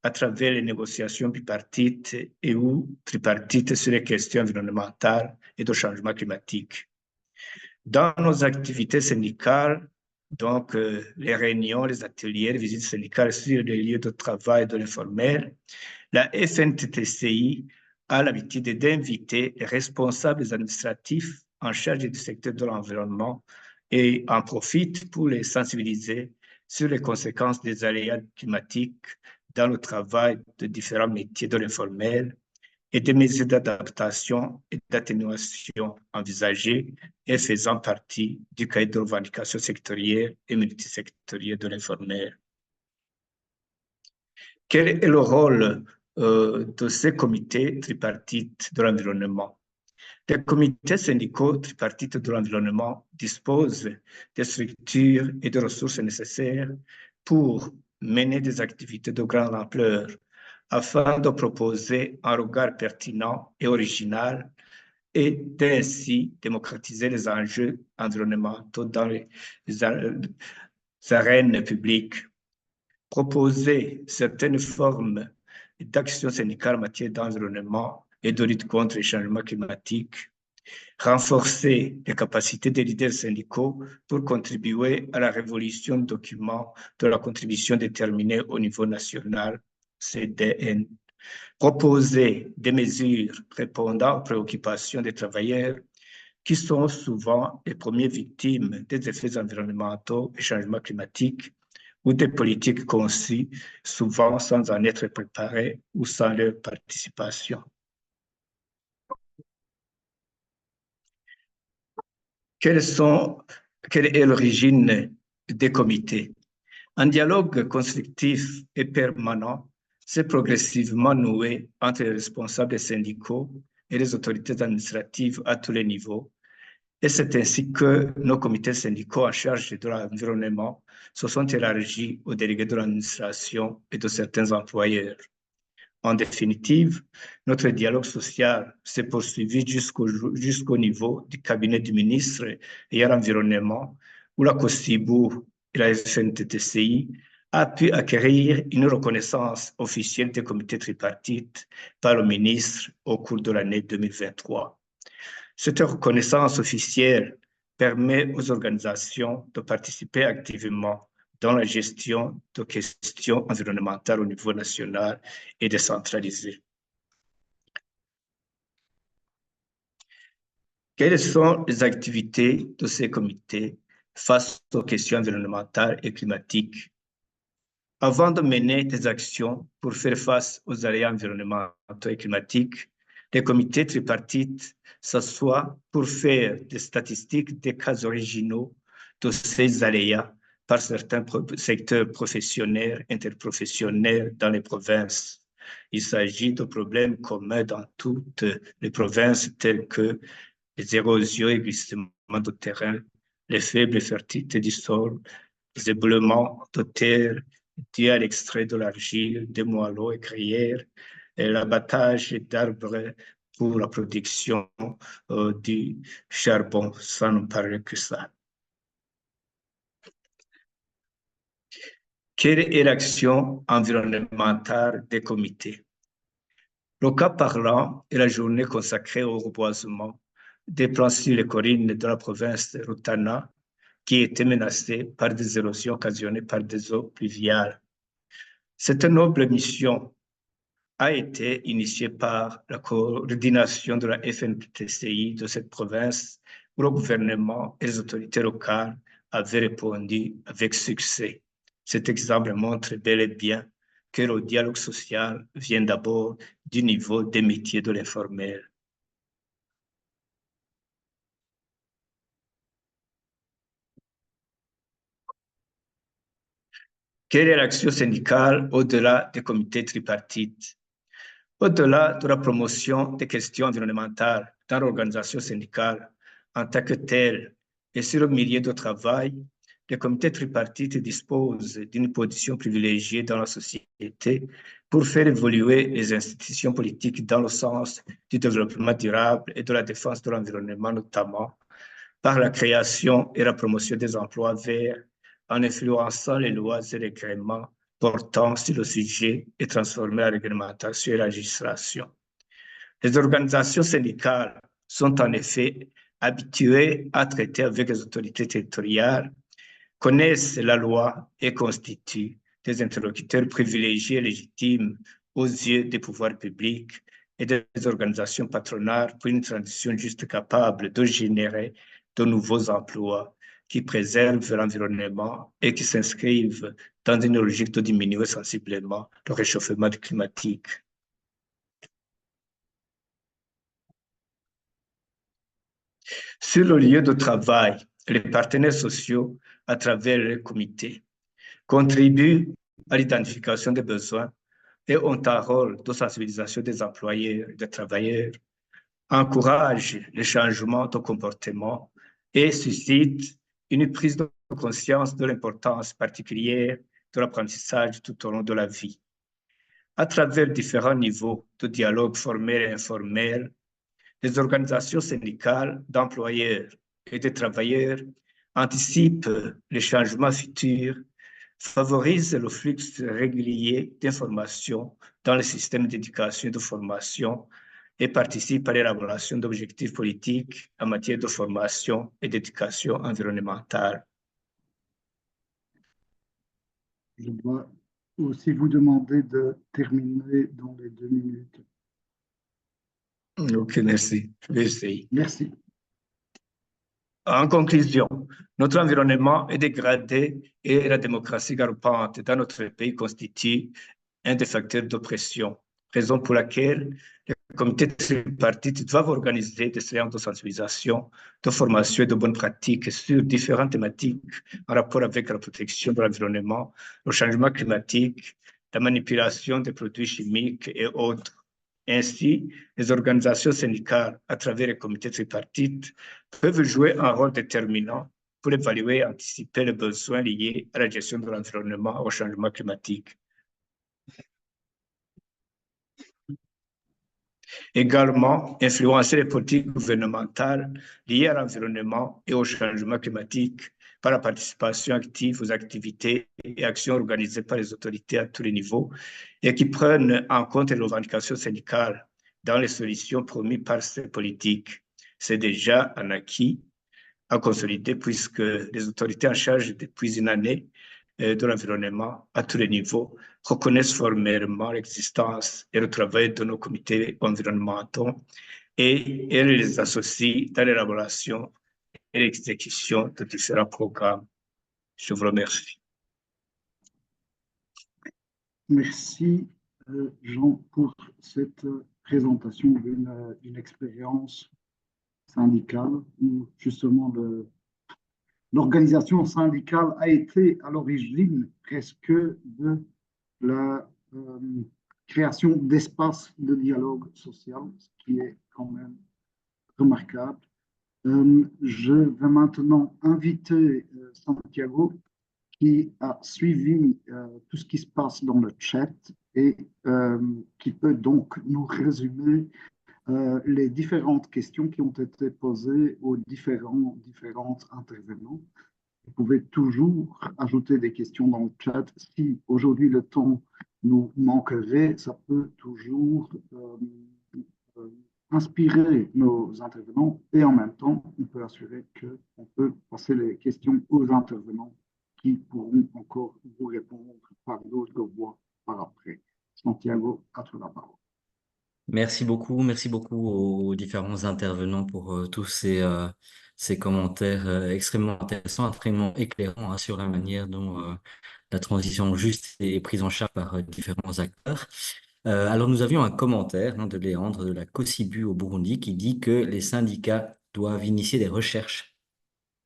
à travers les négociations bipartites et ou tripartites sur les questions environnementales et de changement climatique. Dans nos activités syndicales, donc les réunions, les ateliers, les visites syndicales sur les lieux de travail de l'informel, la FNTTCI a l'habitude d'inviter les responsables administratifs en charge du secteur de l'environnement et en profite pour les sensibiliser sur les conséquences des aléas climatiques dans le travail de différents métiers de l'informel et des mesures d'adaptation et d'atténuation envisagées et faisant partie du cahier de revendications sectorielles et multisectorielles de l'informel. Quel est le rôle de ces comités tripartites de l'environnement? Les comités syndicaux tripartites de l'environnement disposent des structures et des ressources nécessaires pour mener des activités de grande ampleur afin de proposer un regard pertinent et original et d'ainsi démocratiser les enjeux environnementaux dans les arènes publiques. Proposer certaines formes d'action syndicale en matière d'environnement et de lutte contre les changements climatiques, renforcer les capacités des leaders syndicaux pour contribuer à la révolution de documents de la contribution déterminée au niveau national, CDN, proposer des mesures répondant aux préoccupations des travailleurs qui sont souvent les premières victimes des effets environnementaux et changements climatiques ou des politiques conçues souvent sans en être préparées ou sans leur participation. Quelle est l'origine des comités? Un dialogue constructif et permanent s'est progressivement noué entre les responsables syndicaux et les autorités administratives à tous les niveaux. Et c'est ainsi que nos comités syndicaux en charge de l'environnement se sont élargis aux délégués de l'administration et de certains employeurs. En définitive, notre dialogue social s'est poursuivi jusqu'au niveau du cabinet du ministre et à l'environnement, où la COSIBU et la FNTTCI a pu acquérir une reconnaissance officielle des comités tripartites par le ministre au cours de l'année 2023. Cette reconnaissance officielle permet aux organisations de participer activement dans la gestion de questions environnementales au niveau national et décentralisé. Quelles sont les activités de ces comités face aux questions environnementales et climatiques? Avant de mener des actions pour faire face aux aléas environnementaux et climatiques, les comités tripartites s'assoient pour faire des statistiques des cas originaux de ces aléas par certains secteurs professionnels, interprofessionnels dans les provinces. Il s'agit de problèmes communs dans toutes les provinces tels que les érosions et glissements de terrain, les faibles fertilités du sol, les éboulements de terre dus à l'extrait de l'argile, des moellons et gruyères, et l'abattage d'arbres pour la production du charbon, ça ne parle que ça. Quelle est l'action environnementale des comités? Le cas parlant est la journée consacrée au reboisement des plans sur les collines de la province de Rutana qui étaient menacées par des érosions occasionnées par des eaux pluviales. Cette noble mission a été initiée par la coordination de la FNPTCI de cette province où le gouvernement et les autorités locales avaient répondu avec succès. Cet exemple montre bel et bien que le dialogue social vient d'abord du niveau des métiers de l'informel. Quelle est l'action syndicale au-delà des comités tripartites? Au-delà de la promotion des questions environnementales dans l'organisation syndicale en tant que telle et sur le milieu de travail, les comités tripartites disposent d'une position privilégiée dans la société pour faire évoluer les institutions politiques dans le sens du développement durable et de la défense de l'environnement, notamment par la création et la promotion des emplois verts en influençant les lois et règlements portant sur le sujet et transformer la réglementation et la législation. Les organisations syndicales sont en effet habituées à traiter avec les autorités territoriales, connaissent la loi et constituent des interlocuteurs privilégiés et légitimes aux yeux des pouvoirs publics et des organisations patronales pour une transition juste capable de générer de nouveaux emplois qui préservent l'environnement et qui s'inscrivent dans une logique de diminuer sensiblement le réchauffement climatique. Sur le lieu de travail, les partenaires sociaux, à travers les comités, contribuent à l'identification des besoins et ont un rôle de sensibilisation des employeurs et des travailleurs, encouragent les changements de comportement et suscitent une prise de conscience de l'importance particulière de l'apprentissage tout au long de la vie. À travers différents niveaux de dialogue formel et informel, les organisations syndicales d'employeurs et de travailleurs anticipent les changements futurs, favorisent le flux régulier d'informations dans le système d'éducation et de formation et participent à l'élaboration d'objectifs politiques en matière de formation et d'éducation environnementale. Je dois aussi vous demander de terminer dans les 2 minutes. Ok, merci. Je vais essayer. Merci. En conclusion, notre environnement est dégradé et la démocratie galopante dans notre pays constitue un des facteurs d'oppression, raison pour laquelle les comités tripartites doivent organiser des séances de sensibilisation, de formation et de bonnes pratiques sur différentes thématiques en rapport avec la protection de l'environnement, le changement climatique, la manipulation des produits chimiques et autres. Ainsi, les organisations syndicales, à travers les comités tripartites, peuvent jouer un rôle déterminant pour évaluer et anticiper les besoins liés à la gestion de l'environnement et au changement climatique. Également, influencer les politiques gouvernementales liées à l'environnement et au changement climatique par la participation active aux activités et actions organisées par les autorités à tous les niveaux et qui prennent en compte les revendications syndicales dans les solutions promises par ces politiques. C'est déjà un acquis à consolider puisque les autorités en charge depuis une année de l'environnement à tous les niveaux reconnaissent formellement l'existence et le travail de nos comités environnementaux et elles les associent dans l'élaboration et l'exécution de différents programmes. Je vous remercie. Merci, Jean, pour cette présentation d'une expérience syndicale où justement l'organisation syndicale a été à l'origine presque de la création d'espaces de dialogue social, ce qui est quand même remarquable. Je vais maintenant inviter Santiago qui a suivi tout ce qui se passe dans le chat et qui peut donc nous résumer les différentes questions qui ont été posées aux différents intervenants. Vous pouvez toujours ajouter des questions dans le chat. Si aujourd'hui le temps nous manquerait, ça peut toujours inspirer nos intervenants et en même temps, on peut assurer qu'on peut passer les questions aux intervenants qui pourront encore vous répondre par d'autres voies par après. Santiago, à toi la parole. Merci beaucoup aux différents intervenants pour tous ces commentaires extrêmement intéressants, extrêmement éclairants sur la manière dont la transition juste est prise en charge par différents acteurs. Alors nous avions un commentaire de Léandre de la COSIBU au Burundi qui dit que les syndicats doivent initier des recherches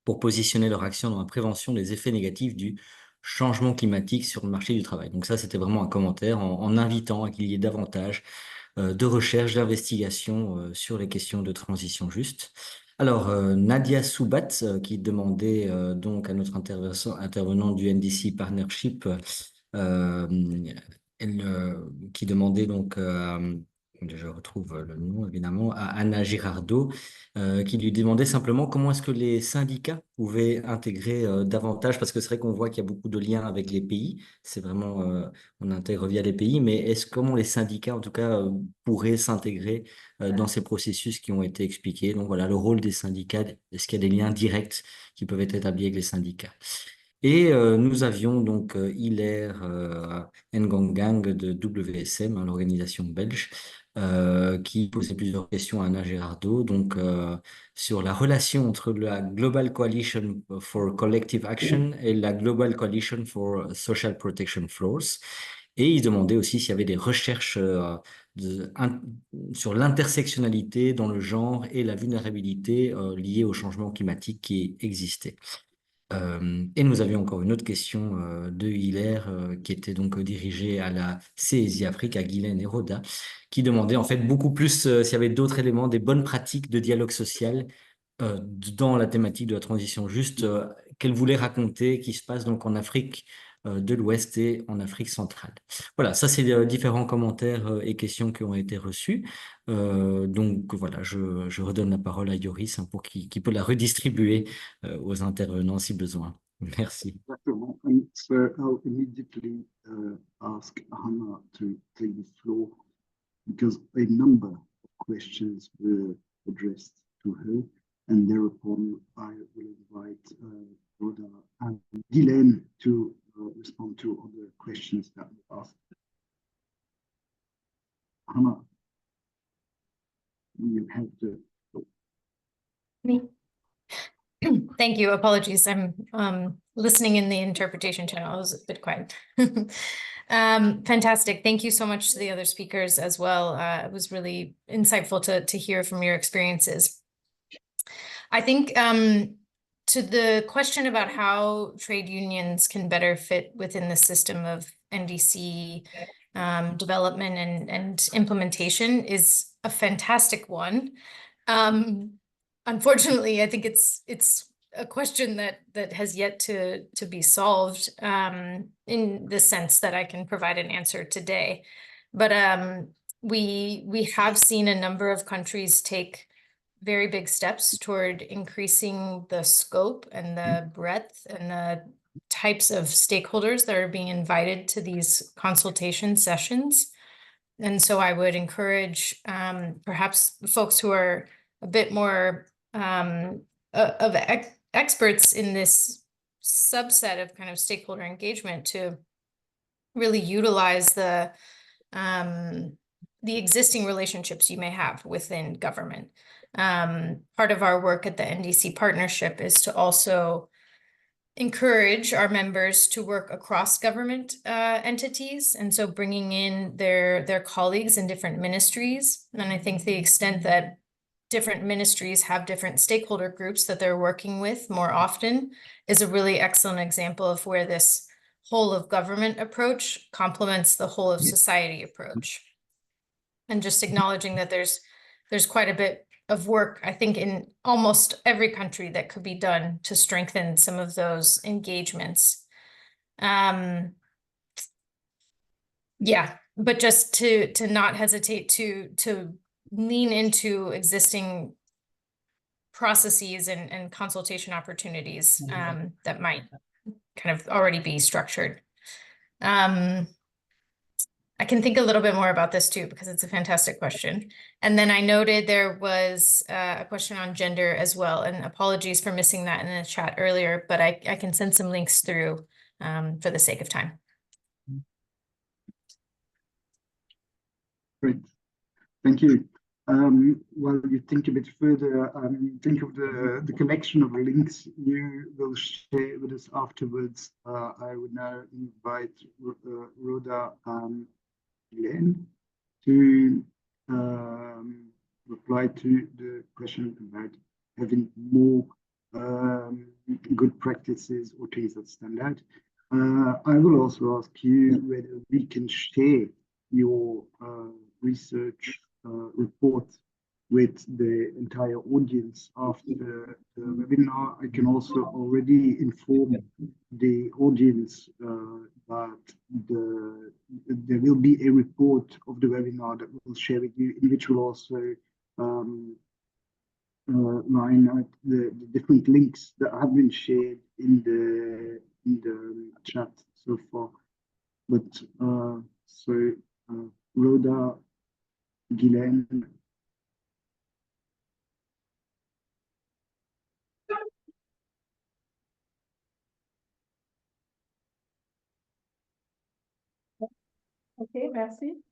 pour positionner leur action dans la prévention des effets négatifs du changement climatique sur le marché du travail. Donc ça, c'était vraiment un commentaire en invitant à qu'il y ait davantage de recherche, d'investigation sur les questions de transition juste. Alors, Nadia Soubat, qui demandait donc à notre intervenant du NDC Partnership, qui demandait donc, je retrouve le nom évidemment, à Anna Girardot, qui lui demandait simplement comment est-ce que les syndicats pouvaient intégrer davantage, parce que c'est vrai qu'on voit qu'il y a beaucoup de liens avec les pays, c'est vraiment, on intègre via les pays, mais comment les syndicats en tout cas pourraient s'intégrer dans ces processus qui ont été expliqués. Donc voilà, le rôle des syndicats, est-ce qu'il y a des liens directs qui peuvent être établis avec les syndicats? Et nous avions donc Hilaire Ngongang de WSM, l'organisation belge, qui posait plusieurs questions à Anna Girardot, donc sur la relation entre la Global Coalition for Collective Action et la Global Coalition for Social Protection Floors. Et il demandait aussi s'il y avait des recherches sur l'intersectionnalité dans le genre et la vulnérabilité liée au changement climatique qui existait. Et nous avions encore une autre question de Hilaire qui était donc dirigée à la CESI Afrique, à Guylaine et Roda, qui demandait en fait beaucoup plus s'il y avait d'autres éléments, des bonnes pratiques de dialogue social dans la thématique de la transition juste, qu'elle voulait raconter, qui se passe donc en Afrique de l'Ouest et en Afrique centrale. Voilà, ça c'est différents commentaires et questions qui ont été reçus. Donc voilà, je redonne la parole à Yoris pour qu'il peut la redistribuer aux intervenants si besoin. Merci. Exactement. And so I'll immediately ask Hannah to take the floor because a number of questions were addressed to her, and thereupon I will invite Rhoda and Guylaine to respond to other questions that were asked. Hannah, you have the floor. Me. Thank you. Apologies. I'm listening in the interpretation channel. I was a bit quiet. Fantastic. Thank you so much to the other speakers as well. It was really insightful to hear from your experiences. I think to the question about how trade unions can better fit within the system of NDC development and implementation is a fantastic one. Unfortunately, I think it's a question that has yet to be solved in the sense that I can provide an answer today. But we have seen a number of countries take very big steps toward increasing the scope and the breadth and the types of stakeholders that are being invited to these consultation sessions. And so I would encourage perhaps folks who are a bit more experts in this subset of kind of stakeholder engagement to really utilize the existing relationships you may have within government. Part of our work at the NDC Partnership is to also encourage our members to work across government entities, and so bringing in their colleagues in different ministries. And I think the extent that different ministries have different stakeholder groups that they're working with more often is a really excellent example of where this whole of government approach complements the whole of society approach. And just acknowledging that there's quite a bit of work, I think, in almost every country that could be done to strengthen some of those engagements. Yeah, but just to not hesitate to lean into existing processes and consultation opportunities that might kind of already be structured. I can think a little bit more about this too, because it's a fantastic question. And then I noted there was a question on gender as well, and apologies for missing that in the chat earlier, but I can send some links through for the sake of time. Great, thank you. While you think a bit further, think of the collection of links you will share with us afterwards. I would now invite Rhoda Guylaine to reply to the question about having more good practices or things that stand out. I will also ask you whether we can share your research report with the entire audience after the webinar. I can also already inform the audience that there will be a report of the webinar that we'll share with you, in which will also line out the different links that have been shared in the chat so far. But Rhoda Guylaine. Ok, merci.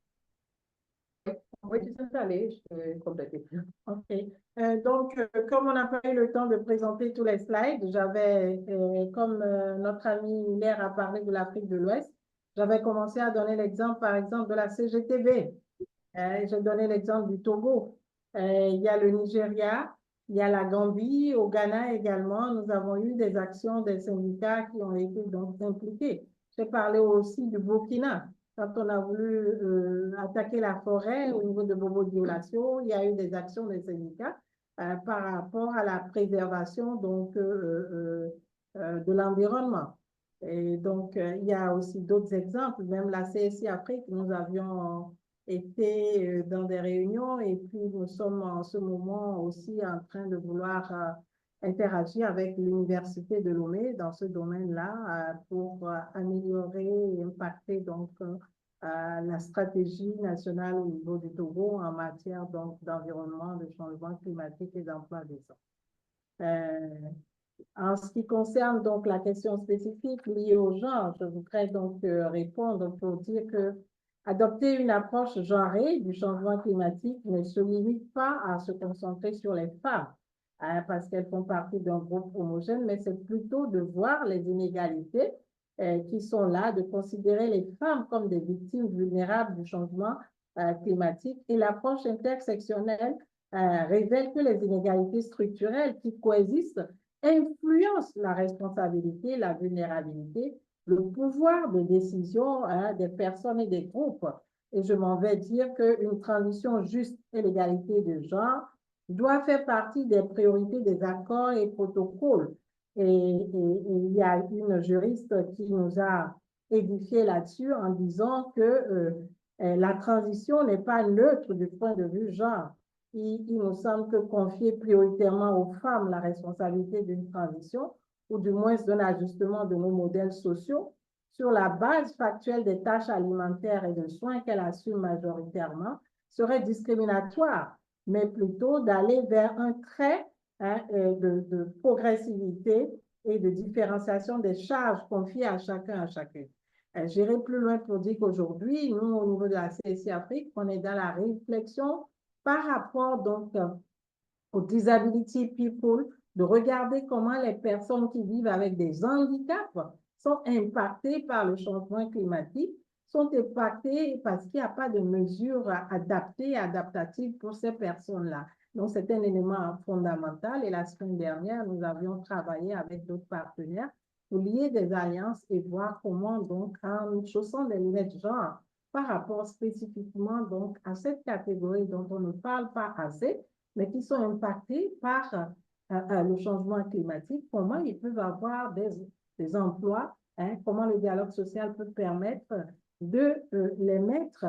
Oui, tu sais aller, je peux compléter. Ok. Donc, comme on n'a pas eu le temps de présenter tous les slides, j'avais, comme notre ami Hilaire a parlé de l'Afrique de l'Ouest, j'avais commencé à donner l'exemple, par exemple, de la CGTB. J'ai donné l'exemple du Togo. Il y a le Nigeria, il y a la Gambie, au Ghana également. Nous avons eu des actions des syndicats qui ont été donc impliqués. J'ai parlé aussi du Burkina. Quand on a voulu attaquer la forêt au niveau de Bobo-Dioulasso, il y a eu des actions des syndicats par rapport à la préservation donc, de l'environnement. Et donc, il y a aussi d'autres exemples, même la CSI Afrique, nous avions été dans des réunions et puis nous sommes en ce moment aussi en train de vouloir interagir avec l'Université de Lomé dans ce domaine-là pour améliorer et impacter donc la stratégie nationale au niveau du Togo en matière d'environnement, de changement climatique et d'emploi décent. En ce qui concerne donc la question spécifique liée au genre, je voudrais donc répondre pour dire que adopter une approche genrée du changement climatique ne se limite pas à se concentrer sur les femmes, parce qu'elles font partie d'un groupe homogène, mais c'est plutôt de voir les inégalités qui sont là, de considérer les femmes comme des victimes vulnérables du changement climatique. Et l'approche intersectionnelle révèle que les inégalités structurelles qui coexistent influencent la responsabilité, la vulnérabilité, le pouvoir de décision des personnes et des groupes. Et je m'en vais dire qu'une transition juste et l'égalité de genre doit faire partie des priorités des accords et protocoles. Et il y a une juriste qui nous a édifié là-dessus en disant que la transition n'est pas neutre du point de vue genre. Il nous semble que confier prioritairement aux femmes la responsabilité d'une transition, ou du moins d'un ajustement de nos modèles sociaux, sur la base factuelle des tâches alimentaires et de soins qu'elle assume majoritairement, serait discriminatoire, mais plutôt d'aller vers un trait de progressivité et de différenciation des charges confiées à chacun, à chacune. J'irai plus loin pour dire qu'aujourd'hui, nous, au niveau de la CSI Afrique, on est dans la réflexion par rapport donc aux disability people, de regarder comment les personnes qui vivent avec des handicaps sont impactées par le changement climatique, sont impactées parce qu'il n'y a pas de mesures adaptées, adaptatives pour ces personnes-là. Donc, c'est un élément fondamental. Et la semaine dernière, nous avions travaillé avec d'autres partenaires pour lier des alliances et voir comment, donc, en chaussant des lunettes genre, par rapport spécifiquement donc, à cette catégorie dont on ne parle pas assez, mais qui sont impactés par le changement climatique, comment ils peuvent avoir des emplois, comment le dialogue social peut permettre de les mettre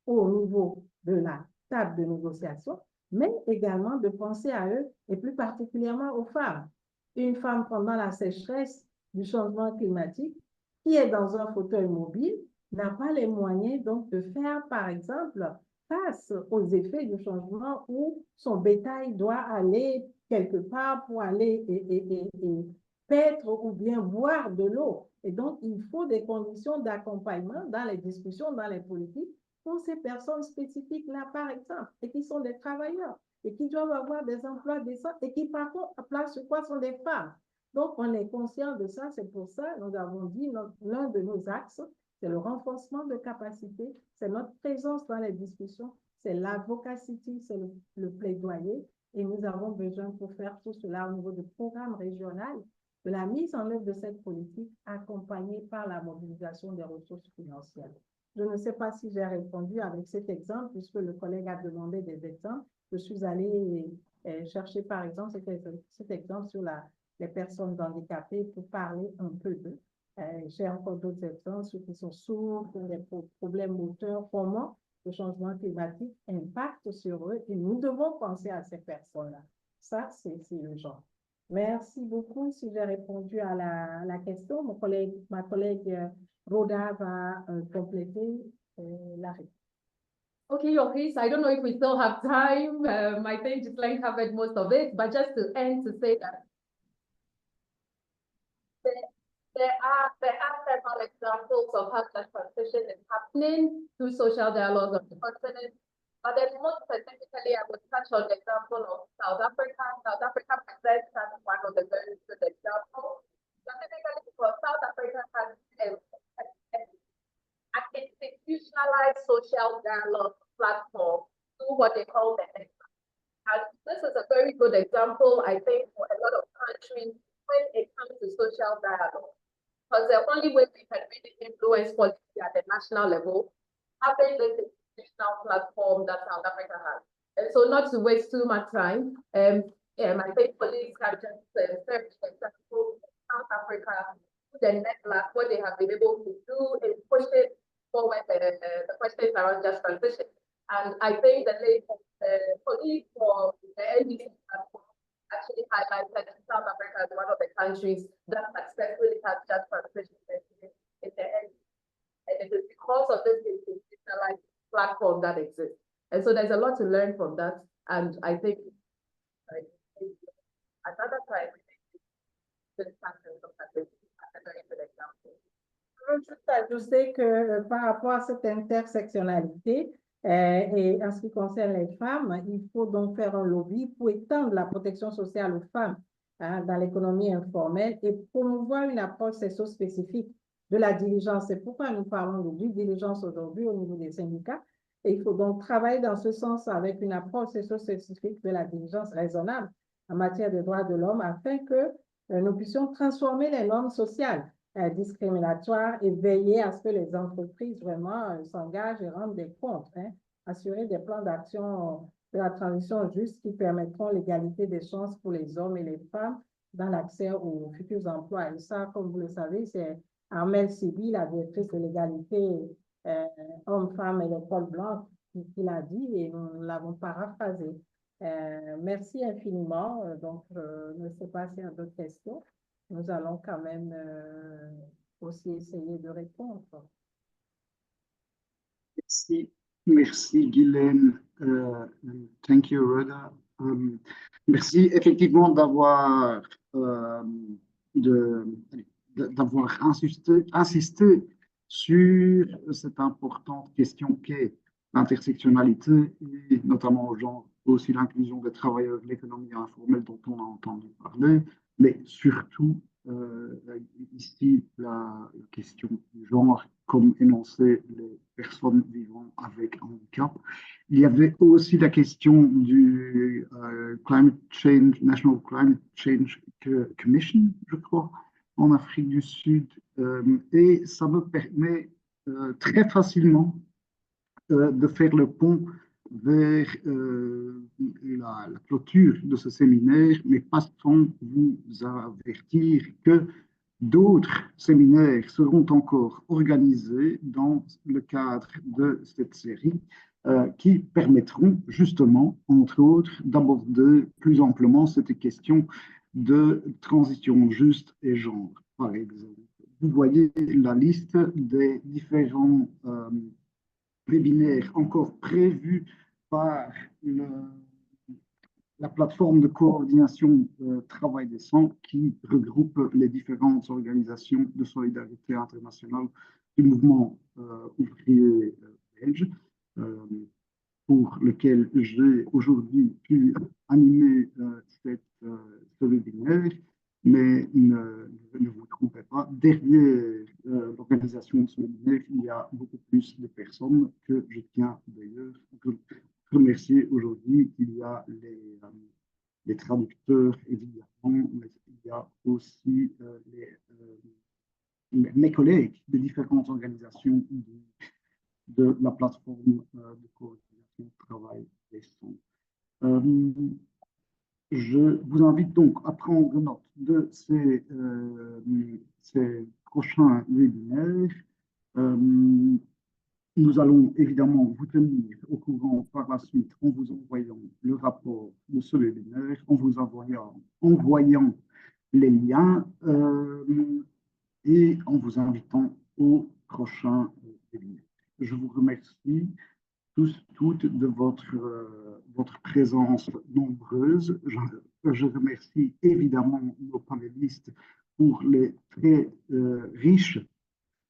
au niveau de la table de négociation, mais également de penser à eux et plus particulièrement aux femmes. Une femme pendant la sécheresse du changement climatique qui est dans un fauteuil mobile n'a pas les moyens donc de faire, par exemple, face aux effets du changement où son bétail doit aller quelque part pour aller et paître ou bien boire de l'eau. Et donc, il faut des conditions d'accompagnement dans les discussions, dans les politiques, pour ces personnes spécifiques-là, par exemple, et qui sont des travailleurs, et qui doivent avoir des emplois décents, et qui, par contre, à place sur quoi sont des femmes. Donc, on est conscient de ça, c'est pour ça, nous avons dit, l'un de nos axes, c'est le renforcement de capacités, c'est notre présence dans les discussions, c'est l'advocacy, c'est le plaidoyer, et nous avons besoin pour faire tout cela au niveau du programme régional, de la mise en œuvre de cette politique accompagnée par la mobilisation des ressources financières. Je ne sais pas si j'ai répondu avec cet exemple, puisque le collègue a demandé des exemples. Je suis allée chercher, par exemple, cet exemple sur les personnes handicapées pour parler un peu d'eux. J'ai encore d'autres exemples, ceux qui sont sourds, qui ont des problèmes moteurs, comment le changement climatique impacte sur eux et nous devons penser à ces personnes-là. Ça, c'est urgent. Merci beaucoup. Si j'ai répondu à la question, ma collègue Rhoda va compléter la réponse. Okay, Joris, I don't know if we still have time. I think Ghislaine covered most of it, but just to end to say that there are several examples of how that transition is happening through social dialogue of the continent. But then more specifically, I would touch on the example of South Africa. South Africa presents as one of the very good examples. Specifically because South Africa has an institutionalized social dialogue platform through what they call the NECA. And this is a very good example, I think, for a lot of countries when it comes to social dialogue. Because the only way we can really influence policy at the national level, having this institutional platform that South Africa has. And so not to waste too much time, I think colleagues have just said, for example, South Africa, the NECLAC, what they have been able to do is push it forward the questions around just transition. And I think the colleague for the NDC platform actually highlighted that South Africa is one of the countries that successfully has just transition in the end. And it is because of this institutionalized platform that exists. And so there's a lot to learn from that. And I think at other time, this country is a very good example. Je veux juste ajouter que par rapport à cette intersectionnalité, et en ce qui concerne les femmes, il faut donc faire un lobby pour étendre la protection sociale aux femmes dans l'économie informelle et promouvoir une approche socio-spécifique de la diligence. C'est pourquoi nous parlons de due diligence aujourd'hui au niveau des syndicats. Et il faut donc travailler dans ce sens avec une approche socio-spécifique de la diligence raisonnable en matière de droits de l'homme afin que nous puissions transformer les normes sociales discriminatoires et veiller à ce que les entreprises vraiment s'engagent et rendent des comptes, assurer des plans d'action de la transition juste qui permettront l'égalité des chances pour les hommes et les femmes dans l'accès aux futurs emplois. Et ça, comme vous le savez, c'est Armelle Sibi, la directrice de l'égalité hommes-femmes et l'école blanche, qui l'a dit et nous l'avons paraphrasé. Merci infiniment. Donc, je ne sais pas s'il y a d'autres questions. Nous allons quand même aussi essayer de répondre. Merci Ghislaine. Thank you, Rhoda. Merci effectivement d'avoir insisté sur cette importante question qu'est l'intersectionnalité et notamment genre aussi l'inclusion des travailleurs de l'économie informelle dont on a entendu parler, mais surtout ici la question du genre comme énoncé les personnes vivant avec handicap. Il y avait aussi la question du Climate Change, National Climate Change Commission, je crois, en Afrique du Sud, et ça me permet très facilement de faire le pont vers la clôture de ce séminaire, mais pas sans vous avertir que D'autres séminaires seront encore organisés dans le cadre de cette série qui permettront justement, entre autres, d'aborder plus amplement cette question de transition juste et genre, par exemple. Vous voyez la liste des différents webinaires encore prévus par la plateforme de coordination Travail décent qui regroupe les différentes organisations de solidarité internationale du mouvement ouvrier belge, pour lequel j'ai aujourd'hui pu animer ce webinaire. Mais ne vous trompez pas, derrière l'organisation de ce webinaire, il y a beaucoup plus de personnes que je tiens d'ailleurs à remercier aujourd'hui. Il y a les traducteurs, évidemment, mais il y a aussi mes collègues des différentes organisations de la plateforme de coordination travail décent. Je vous invite donc à prendre note de ces prochains webinaires. Nous allons évidemment vous tenir au courant par la suite en vous envoyant le rapport de ce webinaire, en vous envoyant les liens et en vous invitant au prochain webinaire. Je vous remercie tous, toutes de votre présence nombreuse. Je remercie évidemment nos panélistes pour les très riches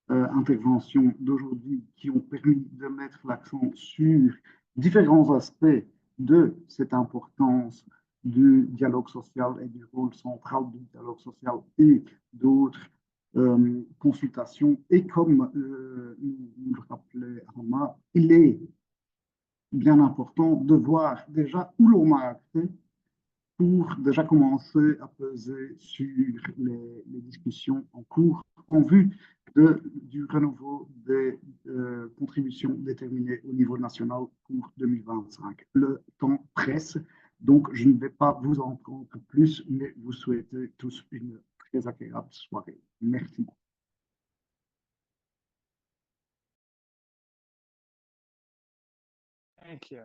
interventions d'aujourd'hui qui ont permis de mettre l'accent sur différents aspects de cette importance du dialogue social et du rôle central du dialogue social et d'autres consultations. Et comme nous le rappelait Rama, il est bien important de voir déjà où l'on a accès pour déjà commencer à peser sur les discussions en cours en vue du renouveau des contributions déterminées au niveau national pour 2025. Le temps presse, donc je ne vais pas vous en prendre plus, mais vous souhaitez tous une très agréable soirée. Merci. Thank you.